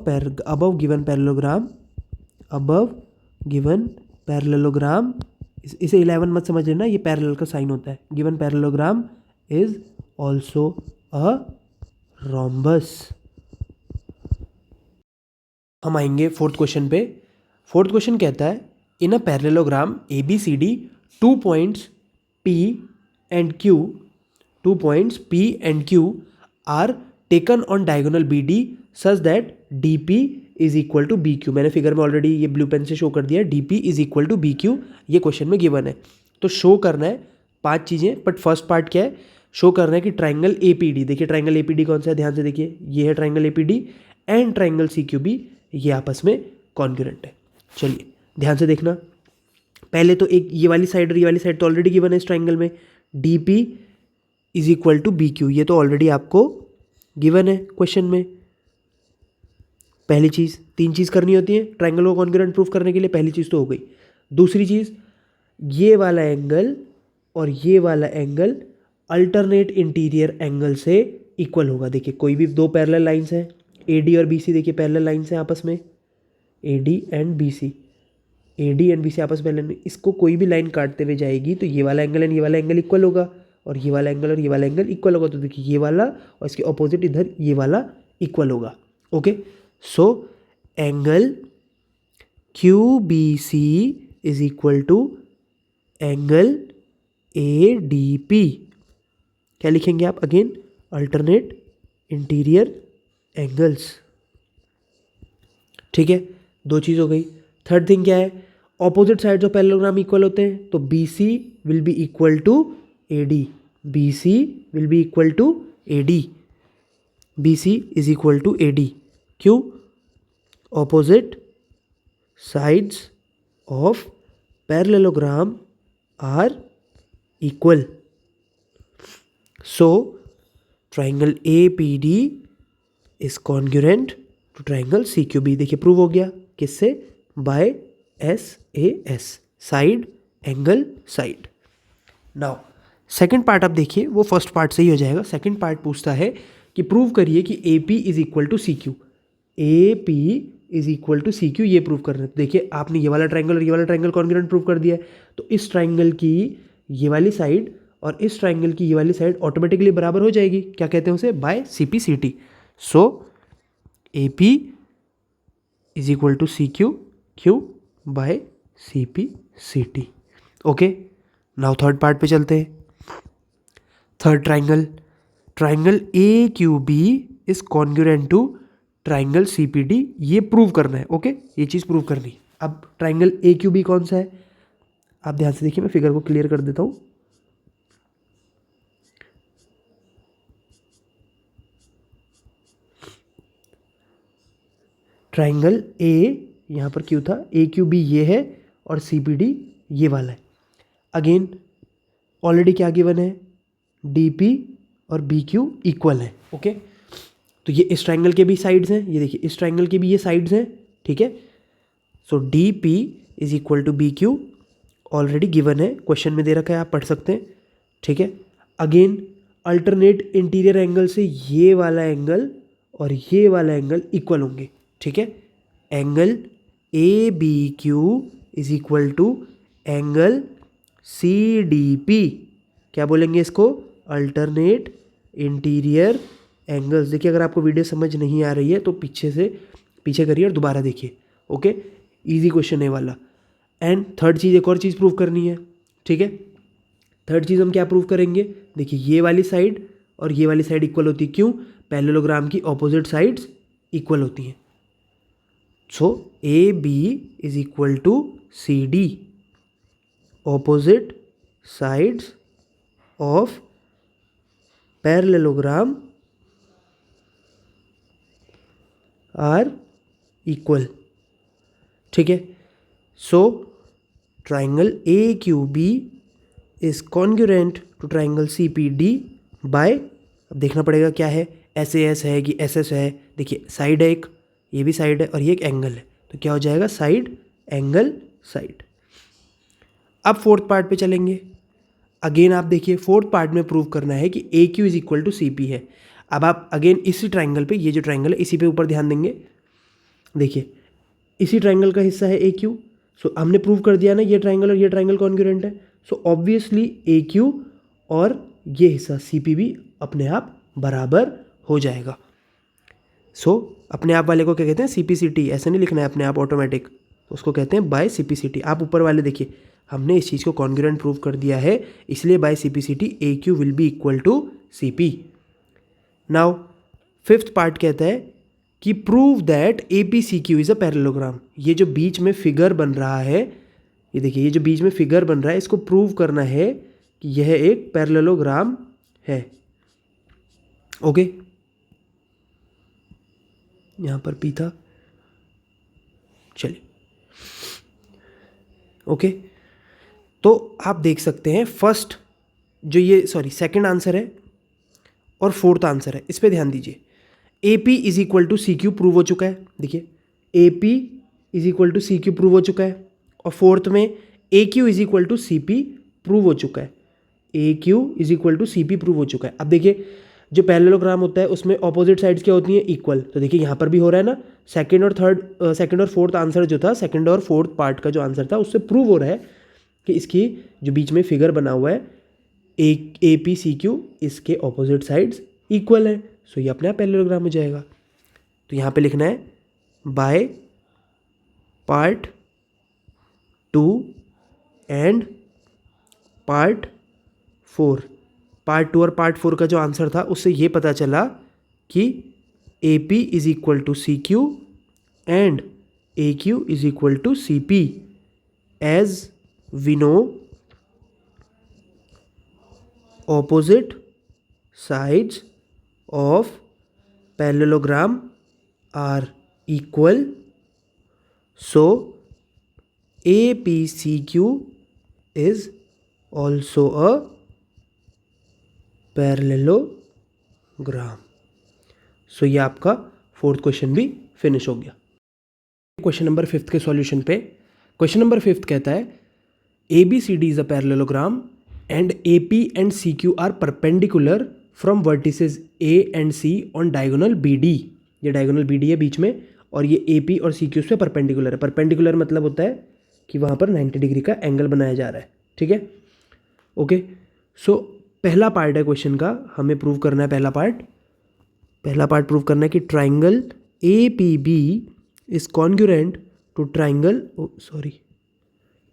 given parallelogram, इसे 11 मत समझ लेना, ये पैरेलल का साइन होता है। Given parallelogram is also a rhombus. हम आएंगे फोर्थ क्वेश्चन पे। फोर्थ क्वेश्चन कहता है in a parallelogram A B C D 2 points P and Q are taken on diagonal B D such that D P is equal to be Q. मैंने figure में already ये blue pen से show कर दिया है, डी P is equal to be Q, ये question में गिवन है। तो शो करना है 5 चीज़ें, बट फर्स्ट पार्ट क्या है, शो करना है कि ट्राइंगल ए पी डी, देखिए ट्राइंगल ए पी डी कौन सा है, ध्यान से देखिए, ये है triangle A P D and triangle C Q B, ये आपस में कॉन्ग्रुएंट है। चलिए ध्यान से देखना, पहले तो एक ये वाली साइड और ये वाली साइड तो ऑलरेडी गिवन है इस ट्राइंगल में, D P is equal to be Q, ये तो ऑलरेडी आपको गिवन है क्वेश्चन में। पहली चीज़, 3 चीज़ करनी होती है ट्राइंगल को कॉन्ग्रुएंट प्रूफ करने के लिए, पहली चीज़ तो हो गई। दूसरी चीज़, ये वाला एंगल और ये वाला एंगल अल्टरनेट इंटीरियर एंगल से इक्वल होगा। देखिए कोई भी दो पैरेलल लाइंस हैं, ए डी और बी सी, देखिए पैरेलल लाइंस हैं आपस में, A D and B C, A D and B C आपस में, इसको कोई भी लाइन काटते हुए जाएगी तो ये वाला एंगल एंड ये वाला एंगल इक्वल होगा, और ये वाला एंगल और ये वाला एंगल इक्वल होगा। तो देखिए ये वाला और इसके ऑपोजिट इधर ये वाला इक्वल होगा। Okay, so angle Q B C is equal to angle A D P. क्या लिखेंगे आप अगेन, अल्टरनेट इंटीरियर एंगल्स। ठीक है, 2 चीज़ हो गई। थर्ड थिंग क्या है, opposite sides of parallelogram equal होते हैं, तो B C will be equal to A D, B C will be equal to A D, B C is equal to A D. क्यों, opposite sides of parallelogram are equal. So triangle A P D is congruent to triangle C Q B. देखिए prove हो गया, किससे? By S A S, side angle side. Now second part आप देखिए, वो first part से ही हो जाएगा। सेकेंड पार्ट पूछता है कि प्रूव करिए कि A P is equal to C Q. A P is equal to C Q, ये प्रूव करना है। तो देखिए आपने ये वाला ट्राइंगल और ये वाला ट्राइंगल कॉन्ग्रुएंट प्रूव कर दिया है, तो इस ट्राइंगल की ये वाली साइड और इस ट्राइंगल की ये वाली साइड ऑटोमेटिकली बराबर हो जाएगी। क्या कहते हैं उसे? By C P C T. So A P is equal to C Q, Q by C P C T. Okay, now third part पे चलते हैं। Third triangle, triangle A Q B is congruent to triangle C P D, ये prove करना है। Okay, ये चीज़ prove करनी है। अब ट्राइंगल ए क्यू बी कौन सा है? आप ध्यान से देखिए, मैं फिगर को क्लियर कर देता हूँ। ट्राइंगल ए, यहाँ पर क्यू था, ए क्यू बी ये है और सी पी डी ये वाला है। अगेन ऑलरेडी क्या गिवन है? डी पी और बी क्यू इक्वल है। ओके, तो ये इस ट्राइंगल के भी साइड्स हैं, ये देखिए इस ट्राइंगल के भी ये साइड्स हैं। ठीक है, so D P is equal to be Q already given है, क्वेश्चन में दे रखा है, आप पढ़ सकते हैं। ठीक है, अगेन अल्टरनेट इंटीरियर एंगल से ये वाला एंगल और ये वाला एंगल इक्वल होंगे। ठीक है, angle A B Q is equal to angle C D P. क्या बोलेंगे इसको? Alternate interior angles. देखिए अगर आपको वीडियो समझ नहीं आ रही है तो पीछे करिए और दोबारा देखिए। ओके, इजी क्वेश्चन है वाला। एंड थर्ड चीज़, एक और चीज़ प्रूव करनी है। ठीक है, थर्ड चीज़ हम क्या प्रूव करेंगे? देखिए ये वाली साइड और ये वाली साइड इक्वल होती है। क्यों? पैरेललोग्राम की ऑपोजिट साइड्स इक्वल होती हैं। So A B is equal to C D, opposite sides of parallelogram are equal. ठीक है, so triangle A Q B is congruent to triangle C P D by, अब देखना पड़ेगा क्या है, एस ए एस है कि एस एस है। देखिए साइड है एक, ये भी साइड है और ये एक एंगल है, तो क्या हो जाएगा? Side angle side. अब फोर्थ पार्ट पे चलेंगे। अगेन आप देखिए फोर्थ पार्ट में प्रूव करना है कि A Q is equal to C P है। अब आप अगेन इसी ट्राइंगल पे, ये जो ट्राइंगल है इसी पे ऊपर ध्यान देंगे। देखिए इसी ट्राइंगल का हिस्सा है ए क्यू। सो हमने प्रूव कर दिया ना ये ट्राइंगल और ये ट्राइंगल कॉन्ग्रुएंट है। सो ऑब्वियसली ए क्यू और ये हिस्सा सी पी भी अपने आप बराबर हो जाएगा। सो अपने आप वाले को क्या कहते हैं? C P C T. ऐसे नहीं लिखना है अपने आप ऑटोमेटिक, उसको कहते हैं by C P C T. आप ऊपर वाले देखिए, हमने इस चीज़ को कॉन्ग्रुएंट प्रूव कर दिया है, इसलिए by C P C T A Q will be equal to C P. Now fifth part कहता है कि prove that A P C Q is a parallelogram. ये जो बीच में फिगर बन रहा है, ये देखिए ये जो बीच में फिगर बन रहा है, इसको प्रूव करना है कि यह एक पैरेललोग्राम है। ओके, यहां पर पी था, चलिए। ओके, तो आप देख सकते हैं फर्स्ट जो ये सेकंड आंसर है और फोर्थ आंसर है, इस पे ध्यान दीजिए। A P is equal to C Q prove हो चुका है। देखिए A P is equal to C Q prove हो चुका है, और फोर्थ में A Q is equal to C P prove हो चुका है। A Q is equal to C P prove हो चुका है। अब देखिए जो पैरेललोग्राम होता है उसमें ऑपोजिट साइड्स क्या होती हैं? इक्वल। तो देखिए यहाँ पर भी हो रहा है ना, सेकंड और फोर्थ आंसर जो था, सेकंड और फोर्थ पार्ट का जो आंसर था, उससे प्रूव हो रहा है कि इसकी जो बीच में फिगर बना हुआ है ए पी सी क्यू, इसके ऑपोजिट साइड्स इक्वल है। सो ये अपने आप पैरेललोग्राम हो जाएगा। तो यहाँ पे लिखना है by part 2 and part 4। Part 2 और पार्ट 4 का जो आंसर था उससे ये पता चला कि A P is equal to C Q and A Q is equal to C P, as we know opposite sides of parallelogram are equal, so APCQ is also a parallelogram. So ये आपका fourth question भी finish हो गया। Question number 5 के solution पे question number 5 कहता है ABCD is a parallelogram and AP and CQ are perpendicular from vertices A and C on diagonal BD। ये डायगोनल BD है बीच में और ये AP और CQ से परपेंडिकुलर है। परपेंडिकुलर मतलब होता है कि वहाँ पर 90 डिग्री का एंगल बनाया जा रहा है, ठीक है। ओके, सो पहला पार्ट है क्वेश्चन का, हमें प्रूव करना है पहला पार्ट प्रूव करना है कि triangle APB is congruent to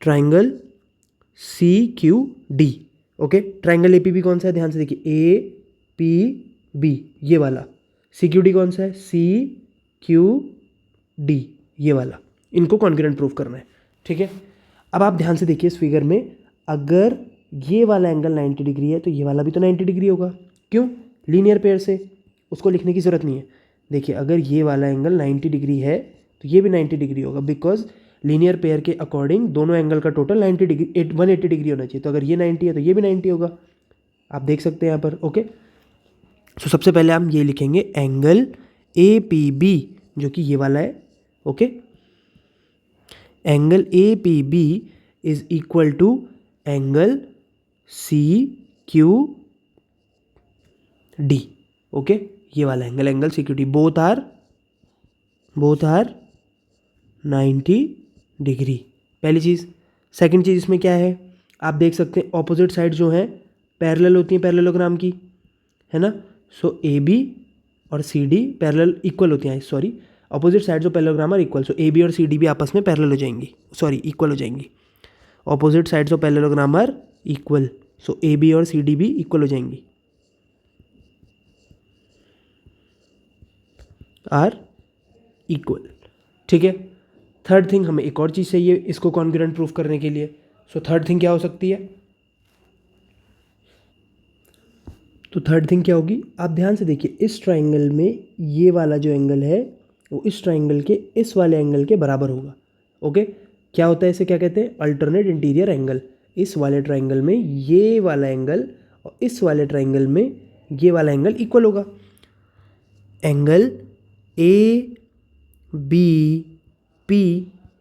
triangle CQD। Okay, triangle APB कौन सा है, ध्यान से देखिए, APB ये वाला, CQD कौन सा है, CQD ये वाला, इनको कॉन्ग्रुएंट प्रूव करना है, ठीक है। अब आप ध्यान से देखिए इस फिगर में, अगर ये वाला एंगल 90 डिग्री है तो ये वाला भी तो 90 डिग्री होगा। क्यों? लीनियर पेयर से, उसको लिखने की ज़रूरत नहीं है। देखिए अगर ये वाला एंगल 90 डिग्री है तो ये भी 90 डिग्री होगा, बिकॉज लीनियर पेयर के अकॉर्डिंग दोनों एंगल का टोटल 90 डिग्री 180 डिग्री होना चाहिए। तो अगर ये 90 है तो ये भी 90 होगा, आप देख सकते हैं यहाँ पर। ओके, सो सबसे पहले हम ये लिखेंगे एंगल APB जो कि ये वाला है। Okay, angle APB is equal to angle CQD। Okay, ये वाला angle CQD, both are 90 degree, पहली चीज़। सेकंड चीज़ इसमें क्या है, आप देख सकते हैं ऑपोजिट साइड जो है पैरेलल होती है पैरेललोग्राम की, है ना। सो AB और CD पैरेलल इक्वल होती हैं, सॉरी, ऑपोजिट साइड जो parallelogram are equal, so AB और CD भी आपस में पैरेलल हो जाएंगी, सॉरी इक्वल हो जाएंगी। Opposite sides of parallelogram are equal, so AB और CD भी इक्वल हो जाएंगी, आर इक्वल, ठीक है। थर्ड थिंग, हमें एक और चीज़ चाहिए इसको कॉन्ग्रुएंट प्रूफ करने के लिए। सो थर्ड थिंग क्या हो सकती है, तो थर्ड थिंग क्या होगी, आप ध्यान से देखिए इस ट्राइंगल में ये वाला जो एंगल है वो इस ट्राइंगल के इस वाले एंगल के बराबर होगा। ओके, क्या होता है, इसे क्या कहते हैं, अल्टरनेट इंटीरियर एंगल। इस वाले ट्राइंगल में ये वाला एंगल और इस वाले ट्राइंगल में ये वाला एंगल इक्वल होगा। Angle ABP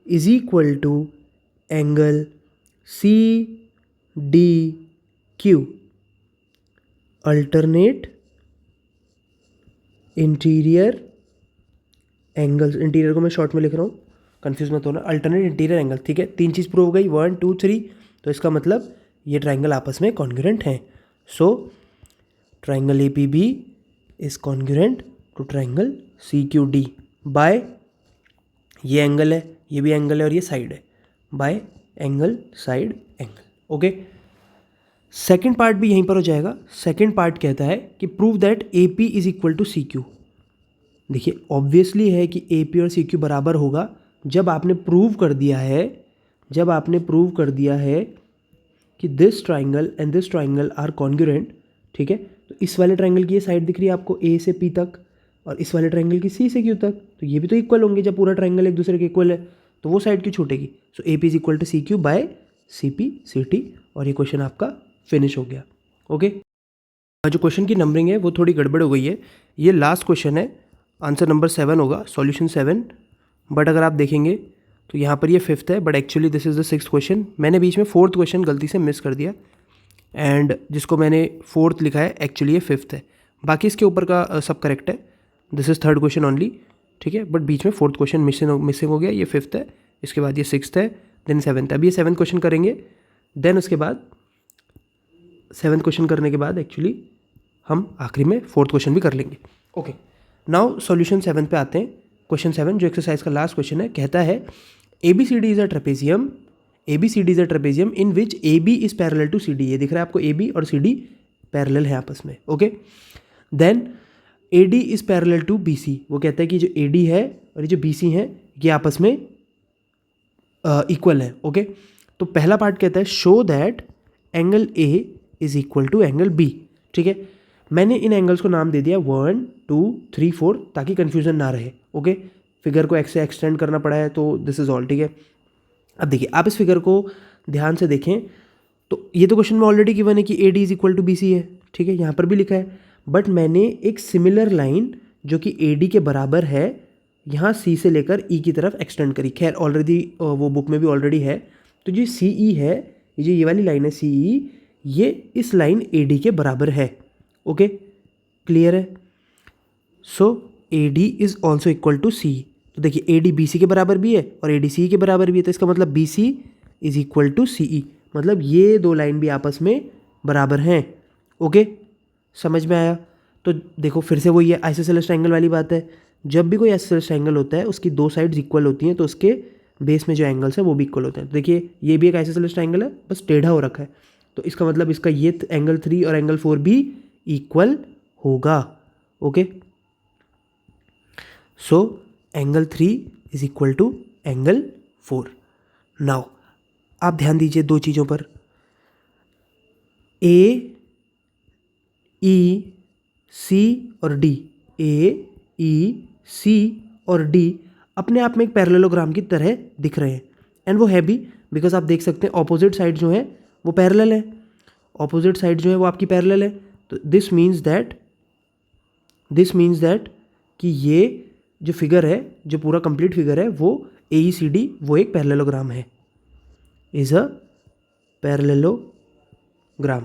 is equal to angle CDQ, alternate interior angles. Interior को मैं शॉर्ट में लिख रहा हूँ, कंफ्यूज मत होना, अल्टरनेट इंटीरियर एंगल, ठीक है। 3 चीज़ प्रूव हो गई, 1 2 3, तो इसका मतलब ये ट्राइंगल आपस में कॉन्ग्रुएंट हैं। So triangle APB is congruent to triangle CQD by, ये एंगल है, ये भी एंगल है और ये साइड है, by angle side angle. Okay, second part भी यहीं पर हो जाएगा। सेकेंड पार्ट कहता है कि prove that AP is equal to CQ। देखिए ऑब्वियसली है कि AP और CQ बराबर होगा जब आपने प्रूव कर दिया है कि this triangle and this triangle are congruent, ठीक है। तो इस वाले ट्राइंगल की ये साइड दिख रही है आपको A से P तक और इस वाले ट्राइंगल की C से Q तक, तो ये भी तो इक्वल होंगे। जब पूरा ट्राइंगल एक दूसरे के इक्वल है तो वो साइड क्यों छूटेगी। So AP is equal to CQ by CP CT, और ये क्वेश्चन आपका फिनिश हो गया। ओके, जो क्वेश्चन की नंबरिंग है वो थोड़ी गड़बड़ हो गई है, ये लास्ट क्वेश्चन है, आंसर नंबर 7 होगा, सॉल्यूशन 7। बट अगर आप देखेंगे तो यहाँ पर ये 5th है, but actually this is the 6th question. मैंने बीच में 4th क्वेश्चन गलती से मिस कर दिया, एंड जिसको मैंने 4th लिखा है एक्चुअली ये 5th है। बाकी इसके ऊपर का सब करेक्ट है, this is 3rd question only, ठीक है। बट बीच में 4th क्वेश्चन मिसिंग हो गया, ये 5th है, इसके बाद ये 6th है, देन 7th है। अभी ये 7th क्वेश्चन करेंगे, देन उसके बाद 7th क्वेश्चन करने के बाद एक्चुअली हम आखिरी में 4th क्वेश्चन भी कर लेंगे। ओके, नाउ सॉल्यूशन 7 पे आते हैं। क्वेश्चन 7 जो एक्सरसाइज का लास्ट क्वेश्चन है, कहता है ABCD is a trapezium in which AB is parallel to CD। ये दिख रहा है आपको, AB और CD पैरेलल है आपस में। Okay, then AD is parallel to BC। वो कहता है कि जो AD है और ये जो BC है ये आपस में इक्वल है। ओके, तो पहला पार्ट कहता है show that angle A is equal to angle B, ठीक है। मैंने इन एंगल्स को नाम दे दिया 1 2 3 4 ताकि कन्फ्यूजन ना रहे। ओके, फिगर को एक्स से एक्सटेंड करना पड़ा है, तो दिस इज ऑल, ठीक है। अब देखिए आप इस फिगर को ध्यान से देखें तो ये तो क्वेश्चन में ऑलरेडी गिवन है कि AD is equal to BC है, ठीक है, यहाँ पर भी लिखा है, बट मैंने एक सिमिलर लाइन जो कि AD के बराबर है यहाँ C से लेकर E की तरफ एक्सटेंड करी। खैर ऑलरेडी वो बुक में भी ऑलरेडी है। तो जो CE है, ये वाली लाइन है CE, ये इस लाइन AD के बराबर है। ओके, क्लियर है? So AD is also equal to C। तो देखिए AD BC के बराबर भी है और AD CE के बराबर भी है, तो इसका मतलब BC is equal to CE, मतलब ये दो लाइन भी आपस में बराबर हैं। ओके, समझ में आया? तो देखो फिर से वही है, आइसोसेलेस ट्रायंगल वाली बात है। जब भी कोई आइसोसेलेस ट्रायंगल होता है उसकी दो साइड्स इक्वल होती हैं, तो उसके बेस में जो एंगल्स है वो भी इक्वल होते हैं। तो देखिए ये भी एक आइसोसेलेस ट्रायंगल है, बस टेढ़ा हो रखा है, तो इसका मतलब इसका ये एंगल 3 और एंगल 4 भी इक्वल होगा। Okay, so angle 3 is equal to angle 4। Now आप ध्यान दीजिए दो चीज़ों पर, AEC और D, AEC और D अपने आप में एक पैरेललोग्राम की तरह दिख रहे हैं, एंड वो है भी, बिकॉज आप देख सकते हैं ऑपोजिट साइड जो है वो पैरेलल है, ऑपोजिट साइड जो है वो आपकी पैरेलल है। तो दिस मीन्स दैट कि ये जो फिगर है, जो पूरा कंप्लीट फिगर है, वो AECD वो एक पैरेललोग्राम है, इज अ पैरेललोग्राम।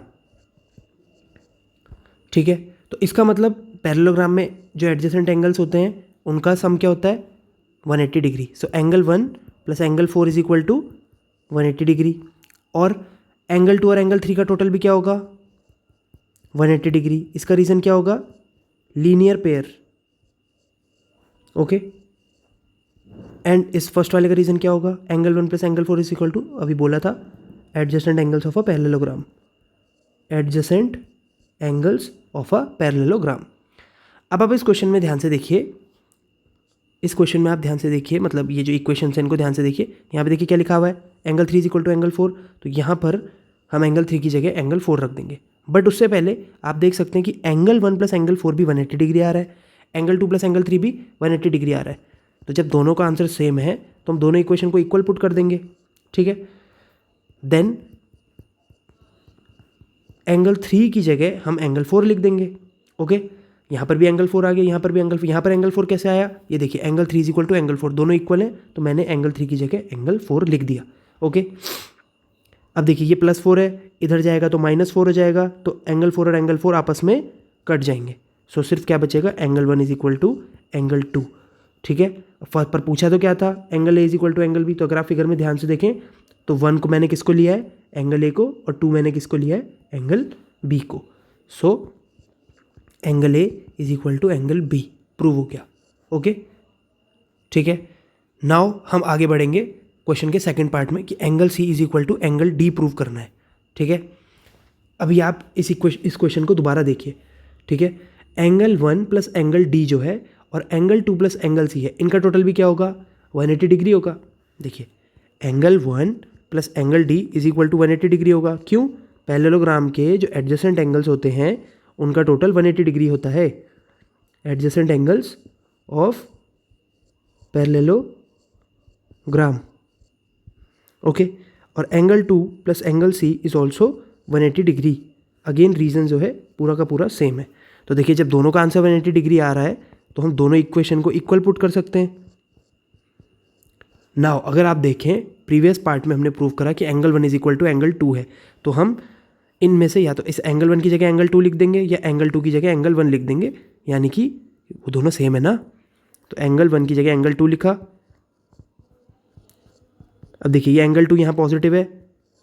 ठीक है, तो इसका मतलब पैरेललोग्राम में जो एडजेसेंट एंगल्स होते हैं उनका सम क्या होता है? 180 degree. So angle 1 plus angle 4 is equal to 180 degree, और एंगल 2 और एंगल 3 का टोटल भी क्या होगा? 180 डिग्री। इसका रीज़न क्या होगा? Linear pair. ओके, एंड इस फर्स्ट वाले का रीज़न क्या होगा? Angle 1 plus angle 4 is equal to, अभी बोला था, adjacent angles of a parallelogram, adjacent angles of a parallelogram. अब आप इस क्वेश्चन में ध्यान से देखिए, इस क्वेश्चन में आप ध्यान से देखिए, मतलब ये जो इक्वेशन है इनको ध्यान से देखिए। यहाँ पे देखिए क्या लिखा हुआ है, angle 3 is equal to angle 4, तो यहाँ पर हम एंगल 3 की जगह एंगल 4 रख देंगे। बट उससे पहले आप देख सकते हैं कि एंगल 1 प्लस एंगल 4 भी 180 डिग्री आ रहा है, एंगल 2 प्लस एंगल 3 भी 180 डिग्री आ रहा है। तो जब दोनों का आंसर सेम है तो हम दोनों इक्वेशन को इक्वल पुट कर देंगे। ठीक है, देन एंगल 3 की जगह हम एंगल 4 लिख देंगे। ओके, यहाँ पर भी एंगल 4 आ गया, यहाँ पर भी एंगल, यहाँ पर एंगल 4 कैसे आया? ये देखिए angle 3 is equal to angle 4, दोनों इक्वल हैं, तो मैंने एंगल 3 की जगह एंगल 4 लिख दिया। ओके, अब देखिए ये +4 है, इधर जाएगा तो -4 हो जाएगा, तो एंगल 4 और एंगल 4 आपस में कट जाएंगे। सो सिर्फ क्या बचेगा? Angle 1 is equal to angle 2। ठीक है, पर पूछा तो क्या था? Angle A is equal to angle B। तो अगर आप फिगर में ध्यान से देखें तो 1 को मैंने किसको लिया है? एंगल A को, और 2 मैंने किसको लिया है? एंगल B को। So angle A is equal to angle B prove हो गया। ओके, ठीक है, नाउ हम आगे बढ़ेंगे क्वेश्चन के सेकंड पार्ट में कि angle C is equal to angle D prove करना है। ठीक है, अभी आप इस क्वेश्चन को दोबारा देखिए। ठीक है, एंगल 1 प्लस एंगल D जो है और एंगल 2 प्लस एंगल C है, इनका टोटल भी क्या होगा? 180 डिग्री होगा। देखिए angle 1 plus angle D is equal to 180 degree होगा। क्यों? पैरेललोग्राम के जो एडजेसेंट एंगल्स होते हैं उनका टोटल 180 डिग्री होता है। Adjacent angles of parallelogram. Okay, और angle 2 plus angle C is also 180 degree. Again reason जो है पूरा का पूरा सेम है। तो देखिए जब दोनों का आंसर 180 डिग्री आ रहा है तो हम दोनों इक्वेशन को इक्वल पुट कर सकते हैं। नाउ अगर आप देखें प्रीवियस पार्ट में हमने प्रूव करा कि angle 1 is equal to angle 2 है, तो हम इनमें से या तो इस एंगल 1 की जगह एंगल 2 लिख देंगे या एंगल 2 की जगह एंगल 1 लिख देंगे, यानी कि वो दोनों सेम है ना। तो एंगल 1 की जगह एंगल 2 लिखा। अब देखिए ये एंगल 2 यहाँ पॉजिटिव है,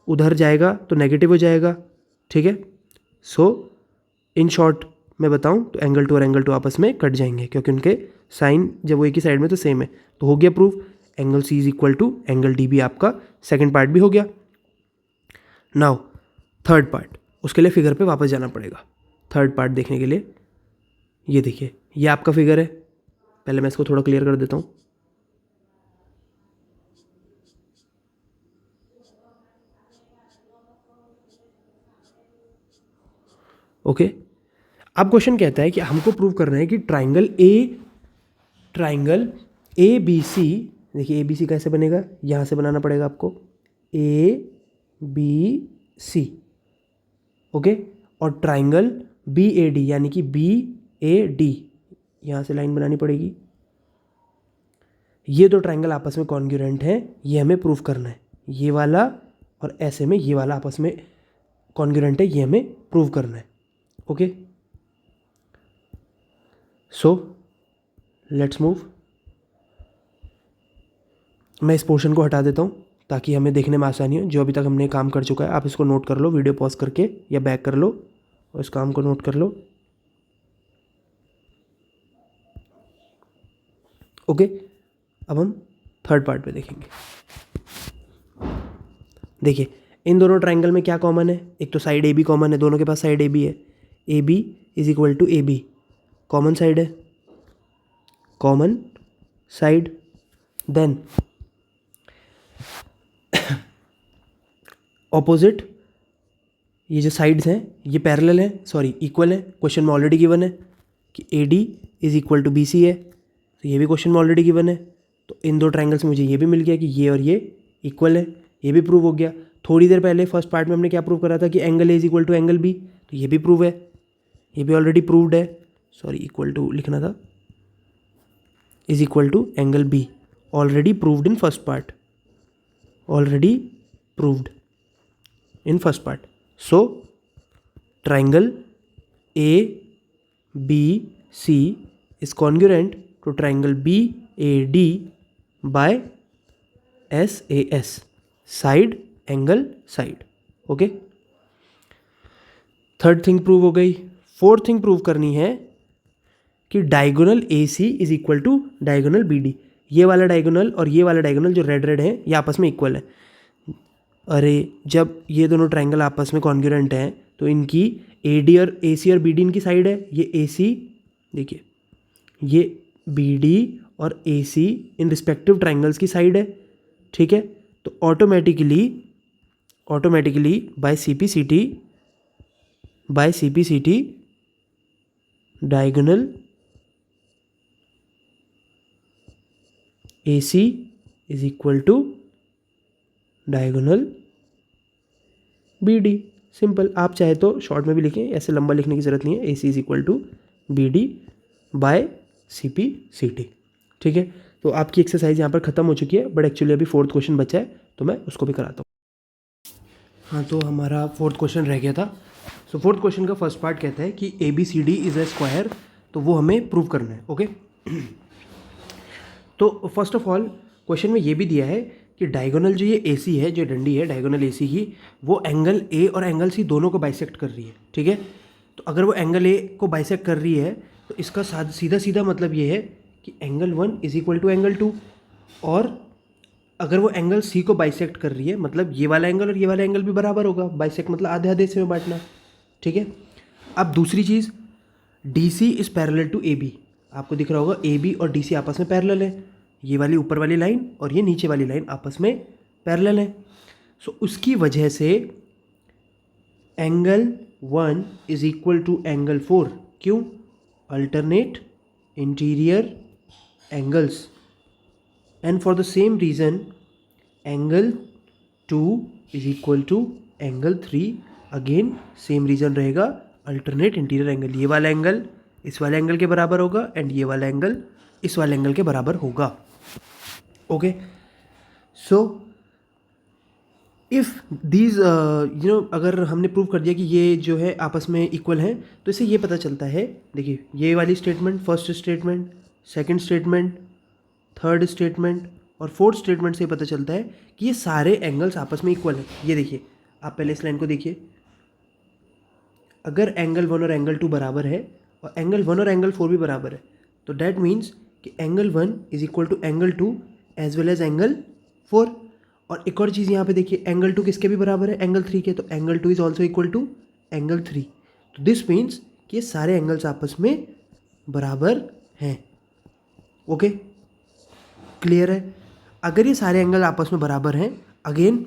उधर जाएगा तो नेगेटिव हो जाएगा। ठीक है, सो इन शॉर्ट मैं बताऊं तो एंगल 2 और एंगल 2 आपस में कट जाएंगे क्योंकि उनके साइन जब वो एक ही साइड में तो सेम है। तो हो गया proof, angle C is equal to angle D भी आपका सेकंड पार्ट भी हो गया। नाउ थर्ड पार्ट, उसके लिए फिगर पे वापस जाना पड़ेगा थर्ड पार्ट देखने के लिए। ये देखिए ये आपका फिगर है, पहले मैं इसको थोड़ा क्लियर कर देता हूँ। ओके, अब क्वेश्चन कहता है कि हमको प्रूव करना है कि ट्राइंगल ABC, देखिए ABC कैसे बनेगा, यहाँ से बनाना पड़ेगा आपको ABC। ओके, और ट्राइंगल BAD यानी कि BAD, यहाँ से लाइन बनानी पड़ेगी। ये दो ट्रायंगल आपस में कॉन्ग्रुएंट हैं, ये हमें प्रूव करना है। ये वाला और ऐसे में ये वाला आपस में कॉन्ग्रुएंट है, ये हमें प्रूव करना है। Okay, so let's move. मैं इस पोर्शन को हटा देता हूँ ताकि हमें देखने में आसानी हो। जो अभी तक हमने काम कर चुका है आप इसको नोट कर लो, वीडियो पॉज करके या बैक कर लो और इस काम को नोट कर लो। ओके, अब हम थर्ड पार्ट पे देखेंगे। देखिए, इन दोनों ट्रायंगल में क्या कॉमन है? एक तो साइड AB कॉमन है, दोनों के पास साइड AB है। AB is equal to AB, common side है, कॉमन साइड। देन ऑपोजिट, ये जो साइड्स हैं ये पैरेलल हैं, सॉरी इक्वल है। क्वेश्चन में ऑलरेडी गिवन है कि AD is equal to BC है, तो ये भी क्वेश्चन में ऑलरेडी गिवन है। तो इन दो ट्रायंगल से मुझे ये भी मिल गया कि ये और ये इक्वल है, ये भी प्रूव हो गया। थोड़ी देर पहले फर्स्ट पार्ट में हमने क्या प्रूव करा था कि angle A is equal to angle B, तो ये भी प्रूव है, ये भी ऑलरेडी प्रूव्ड है। सॉरी, इक्वल टू लिखना था, is equal to angle B, already proved in first part, already proved in first part. So triangle ABC is congruent to triangle BAD by SAS, side angle side. Okay, third thing prove हो गई। Fourth thing prove करनी है कि diagonal AC is equal to diagonal BD। ये वाला diagonal और ये वाला डायगोनल जो रेड रेड है ये आपस में इक्वल है। अरे जब ये दोनों ट्रायंगल आपस में कॉन्ग्रुएंट हैं तो इनकी AD और AC और BD इनकी साइड है। ये AC, देखिए ये BD और AC इन रिस्पेक्टिव ट्रायंगल्स की साइड है, ठीक है। तो automatically by CP/CT diagonal AC is equal to diagonal BD। Simple, आप चाहे तो शॉर्ट में भी लिखें, ऐसे लंबा लिखने की ज़रूरत नहीं है। AC is equal to BD by CP/CT, ठीक है। तो आपकी एक्सरसाइज यहाँ पर ख़त्म हो चुकी है, बट एक्चुअली अभी फोर्थ क्वेश्चन बचा है तो मैं उसको भी कराता हूँ। हाँ, तो हमारा फोर्थ क्वेश्चन रह गया था। सो फोर्थ क्वेश्चन का फर्स्ट पार्ट कहता है कि ABCD इज़ अ स्क्वायर, तो वो हमें प्रूव करना है। ओके, तो फर्स्ट ऑफ ऑल क्वेश्चन में ये भी दिया है कि डायगोनल जो ये AC है, जो डंडी है डायगोनल AC की, वो एंगल A और एंगल C दोनों को बाइसेक्ट कर रही है, ठीक है। तो अगर वो एंगल A को बाइसेक्ट कर रही है तो इसका सीधा सीधा मतलब ये है कि angle 1 is equal to angle 2, और अगर वो एंगल C को बाइसेक्ट कर रही है मतलब ये वाला एंगल और ये वाला एंगल भी बराबर होगा। बाइसेक्ट मतलब आधे आधे से में बांटना, ठीक है। अब दूसरी चीज़, DC is parallel to AB। आपको दिख रहा होगा AB और DC आपस में पैरेलल है। ये वाली ऊपर वाली लाइन और ये नीचे वाली लाइन आपस में पैरेलल है। सो उसकी वजह से angle 1 is equal to angle 4। क्यों? Alternate interior angles. And for the same reason angle 2 is equal to angle 3। Again same reason रहेगा, अल्टरनेट इंटीरियर एंगल। ये वाला एंगल इस वाले एंगल के बराबर होगा एंड ये वाला एंगल इस वाले एंगल के बराबर होगा। ओके, सो इफ़ दीज अगर हमने प्रूव कर दिया कि ये जो है आपस में इक्वल हैं, तो इससे ये पता चलता है, देखिए ये वाली statement, first statement, second statement, third statement और फोर्थ स्टेटमेंट से पता चलता है कि ये सारे एंगल्स आपस में इक्वल हैं। ये देखिए, आप पहले इस लाइन को देखिए, अगर एंगल 1 और एंगल 2 बराबर है और एंगल 1 और एंगल 4 भी बराबर है, तो डैट मीन्स कि angle 1 is equal to angle 2 as well as angle 4। और एक और चीज़ यहाँ पे देखिए, एंगल 2 किसके भी बराबर है? एंगल 3 के, तो angle 2 is also equal to angle 3। तो दिस मीन्स कि ये सारे एंगल्स आपस में बराबर हैं। ओके, क्लियर है? अगर ये सारे एंगल आपस में बराबर हैं, अगेन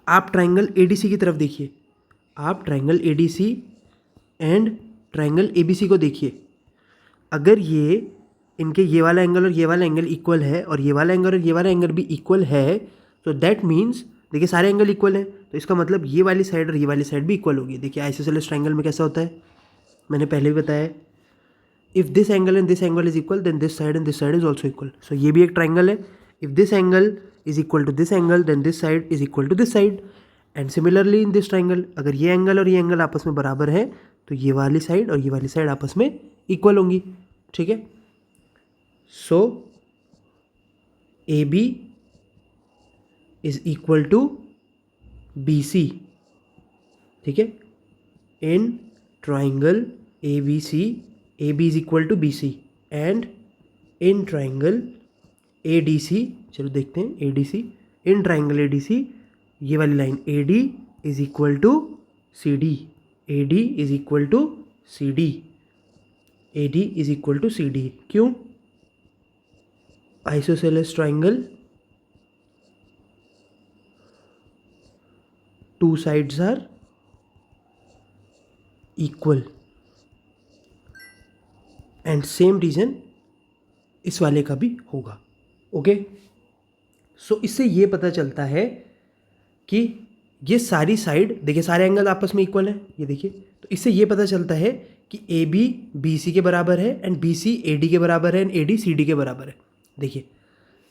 आप ट्राइंगल ADC की तरफ देखिए, आप triangle ADC and triangle ABC को देखिए। अगर ये इनके ये वाला एंगल और ये वाला एंगल इक्वल है और ये वाला एंगल और ये वाला एंगल भी इक्वल है, तो दैट मीन्स देखिए सारे एंगल इक्वल है, तो इसका मतलब ये वाली साइड और ये वाली साइड भी इक्वल होगी। देखिए आइसोसेलेस ट्राइंगल में कैसा होता है, मैंने पहले भी बताया, if this angle and this angle is equal then this side and this side is also equal. So ये भी एक ट्राइंगल है। If this angle is equal to this angle then this side is equal to this side, and similarly in this triangle, अगर ये angle और ये angle आपस में बराबर है तो ये वाली साइड और ये वाली साइड आपस में इक्वल होंगी। ठीक है, so A B is equal to B C. ठीक है, in triangle A B C, A B is equal to B C, and in triangle A D C, चलो देखते हैं A D C, in triangle A D C, ये वाली line A D is equal to C D, A D is equal to C D, A D is equal to C D. क्यों? Isosceles triangle, to sides are equal, and same reason इस वाले का भी होगा। Okay, सो इससे ये पता चलता है कि ये सारी साइड, देखिए सारे एंगल आपस में इक्वल है, ये देखिए, तो इससे ये पता चलता है कि ए बी बी सी के बराबर है and B C A D के बराबर है and A D C D के बराबर है। देखिए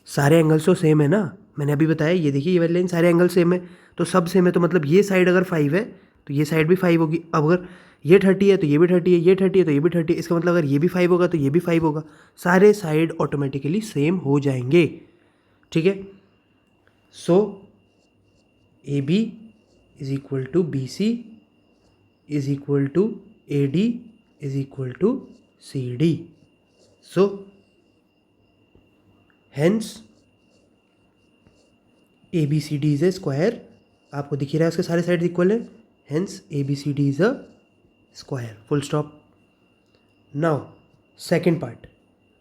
सारे एंगल्स तो सेम है ना, मैंने अभी बताया, ये देखिए ये वाली लाइन, सारे एंगल सेम है, तो सब सेम है, तो मतलब ये साइड अगर 5 है तो ये साइड भी 5 होगी। अब अगर ये 30 है तो ये भी 30 है, ये 30 है तो ये भी 30 है, इसका मतलब अगर ये भी 5 होगा तो ये भी 5 होगा, सारे साइड ऑटोमेटिकली सेम हो जाएंगे। ठीक है, so A B is equal to B C is equal to A D is equal to C D. So hence A B C D is a square, आपको दिख ही रहा है उसके सारे साइड इक्वल है, hence A B C D is a square, full stop. Now second part,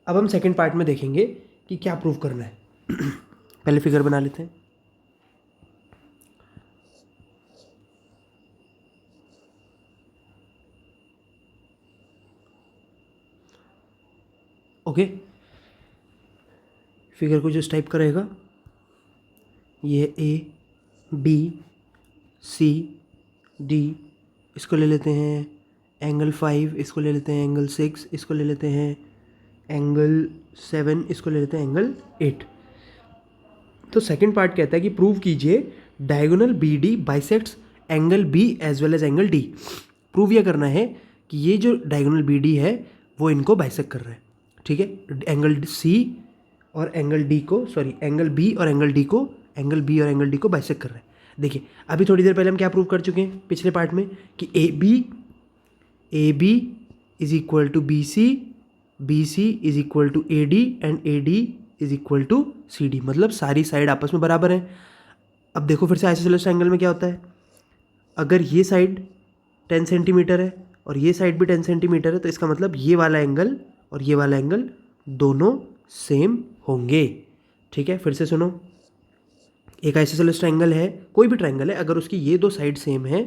अब हम सेकेंड पार्ट में देखेंगे कि क्या प्रूव करना है। पहले फिगर बना लेते हैं। ओके, फिगर को जिस टाइप का रहेगा, ये ए बी सी डी, इसको ले लेते हैं एंगल 5, इसको ले लेते हैं एंगल 6, इसको ले लेते हैं एंगल 7, इसको ले लेते हैं एंगल 8। तो सेकंड पार्ट कहता है कि प्रूव कीजिए diagonal B D bisects angle B as well as angle D. Prove यह करना है कि ये जो डायगोनल बी डी है वो इनको बाइसेक्ट कर रहा है। ठीक है, एंगल सी और एंगल डी को, सॉरी एंगल बी और एंगल डी को, एंगल बी और एंगल डी को बाइसेक्ट कर रहा है। देखिए अभी थोड़ी देर पहले हम क्या प्रूव कर चुके हैं पिछले पार्ट में कि A B is equal to B C is equal to A D and A D is equal to C D, मतलब सारी साइड आपस में बराबर हैं। अब देखो फिर से आइसोसेलेस ट्रायंगल में क्या होता है, अगर ये साइड 10 सेंटीमीटर है और ये साइड भी 10 सेंटीमीटर है तो इसका मतलब ये वाला एंगल और ये वाला एंगल दोनों सेम होंगे। ठीक है, फिर से सुनो, एक आइसोसेलेस ट्रायंगल है, कोई भी ट्रायंगल है, अगर उसकी ये दो साइड सेम है,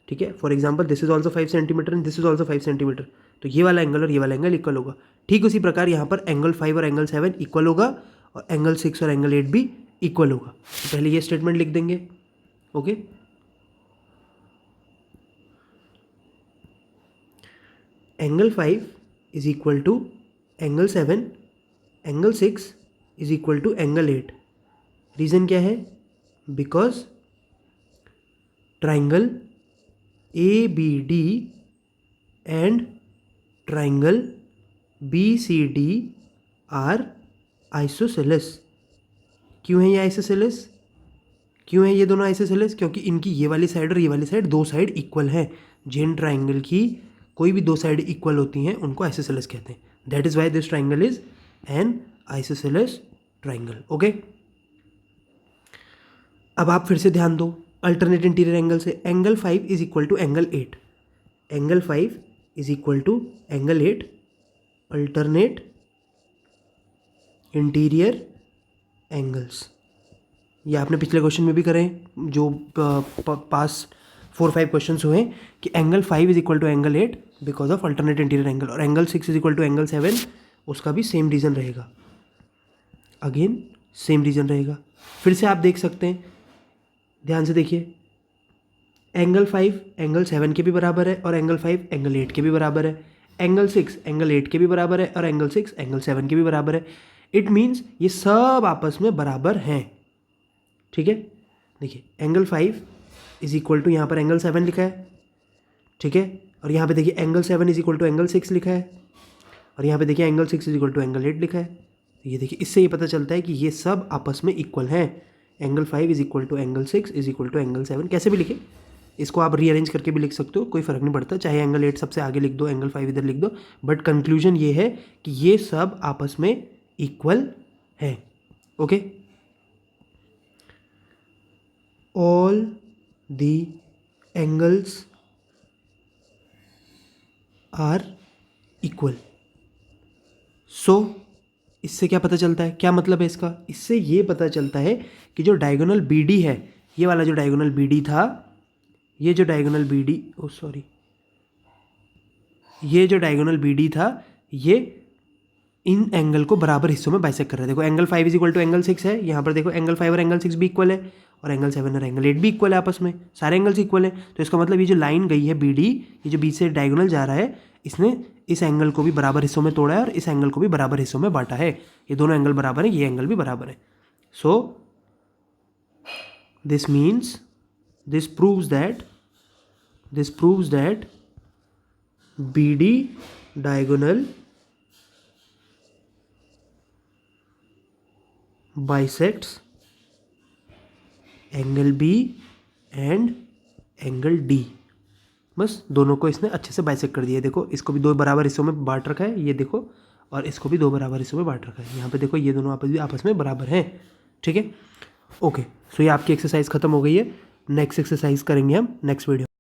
ठीक है, for example this is also 5 centimetre and this is also 5 centimetre, तो ये वाला एंगल और ये वाला एंगल इक्वल होगा। ठीक उसी प्रकार यहाँ पर एंगल 5 और एंगल 7 इक्वल होगा और एंगल 6 और एंगल 8 भी इक्वल होगा। तो पहले ये स्टेटमेंट लिख देंगे। Okay, angle 5 is equal to angle 7, angle 6 is equal to angle 8। Reason क्या है, because triangle A B D and triangle B C D are isosceles. क्यों है ये आइसोसेलेस, क्यों है ये दोनों आइसोसेलेस, क्योंकि इनकी ये वाली साइड और ये वाली साइड दो साइड इक्वल हैं। जिन ट्राइंगल की कोई भी दो साइड इक्वल होती हैं उनको आइसोसेलेस कहते हैं। That is why this triangle is an isosceles triangle. Okay, अब आप फिर से ध्यान दो अल्टरनेट इंटीरियर एंगल से, angle 5 is equal to angle 8, angle 5 is equal to angle 8 alternate interior angles. ये आपने पिछले क्वेश्चन में भी करे, जो पास 4-5 क्वेश्चन हुए हैं कि angle 5 is equal to angle 8 because of alternate interior angle, और angle 6 is equal to angle 7, उसका भी सेम रीज़न रहेगा, अगेन सेम रीज़न रहेगा। फिर से आप देख सकते हैं, ध्यान से देखिए, एंगल 5 एंगल 7 के भी बराबर है और एंगल 5 एंगल 8 के भी बराबर है। एंगल 6 एंगल 8 के भी बराबर है और एंगल 6 एंगल 7 के भी बराबर है। इट मीन्स ये सब आपस में बराबर हैं। ठीक है, देखिए एंगल 5 इज इक्वल टू, यहाँ पर एंगल 7 लिखा है, ठीक है, और यहाँ पे देखिए angle 7 is equal to angle 6 लिखा है, और यहाँ पे देखिए angle 6 is equal to angle 8 लिखा है। तो ये देखिए इससे ये पता चलता है कि ये सब आपस में इक्वल हैं। Angle 5 is equal to angle 6 is equal to angle 7, कैसे भी लिखे, इसको आप रीअरेंज करके भी लिख सकते हो, कोई फ़र्क नहीं पड़ता, चाहे एंगल 8 सबसे आगे लिख दो, एंगल 5 इधर लिख दो, बट कंक्लूजन ये है कि ये सब आपस में इक्वल है। Okay, all the angles are equal. So इससे क्या पता चलता है, क्या मतलब है इसका, इससे ये पता चलता है कि जो डायगोनल बी डी है, ये वाला जो डायगोनल बी डी था, ये जो डायगोनल बी डी, ओ सॉरी, ये जो डायगोनल बी डी था, ये इन एंगल को बराबर हिस्सों में बाइसेक्ट कर रहा है। देखो angle 5 is equal to angle 6 है, यहाँ पर देखो एंगल 5 और एंगल 6 भी इक्वल है, और एंगल 7 और एंगल 8 भी इक्वल है, आपस में सारे एंगल्स इक्वल है। तो इसका मतलब ये जो लाइन गई है बी डी, ये जो बीच से डायगोनल जा रहा है, इसने इस एंगल को भी बराबर हिस्सों में तोड़ा है और इस एंगल को भी बराबर हिस्सों में बांटा है। ये दोनों एंगल बराबर है, ये एंगल भी बराबर है। So this means, this proves that B D diagonal bisects angle B and angle D. बस दोनों को इसने अच्छे से बाइसेक्ट कर दिया। देखो इसको भी दो बराबर हिस्सों में बांट रखा है, ये देखो, और इसको भी दो बराबर हिस्सों में बांट रखा है। यहाँ पे देखो ये दोनों आपस में बराबर हैं। ठीक है, ओके, सो ये आपकी एक्सरसाइज खत्म हो गई है। नेक्स्ट एक्सरसाइज करेंगे हम नेक्स्ट वीडियो।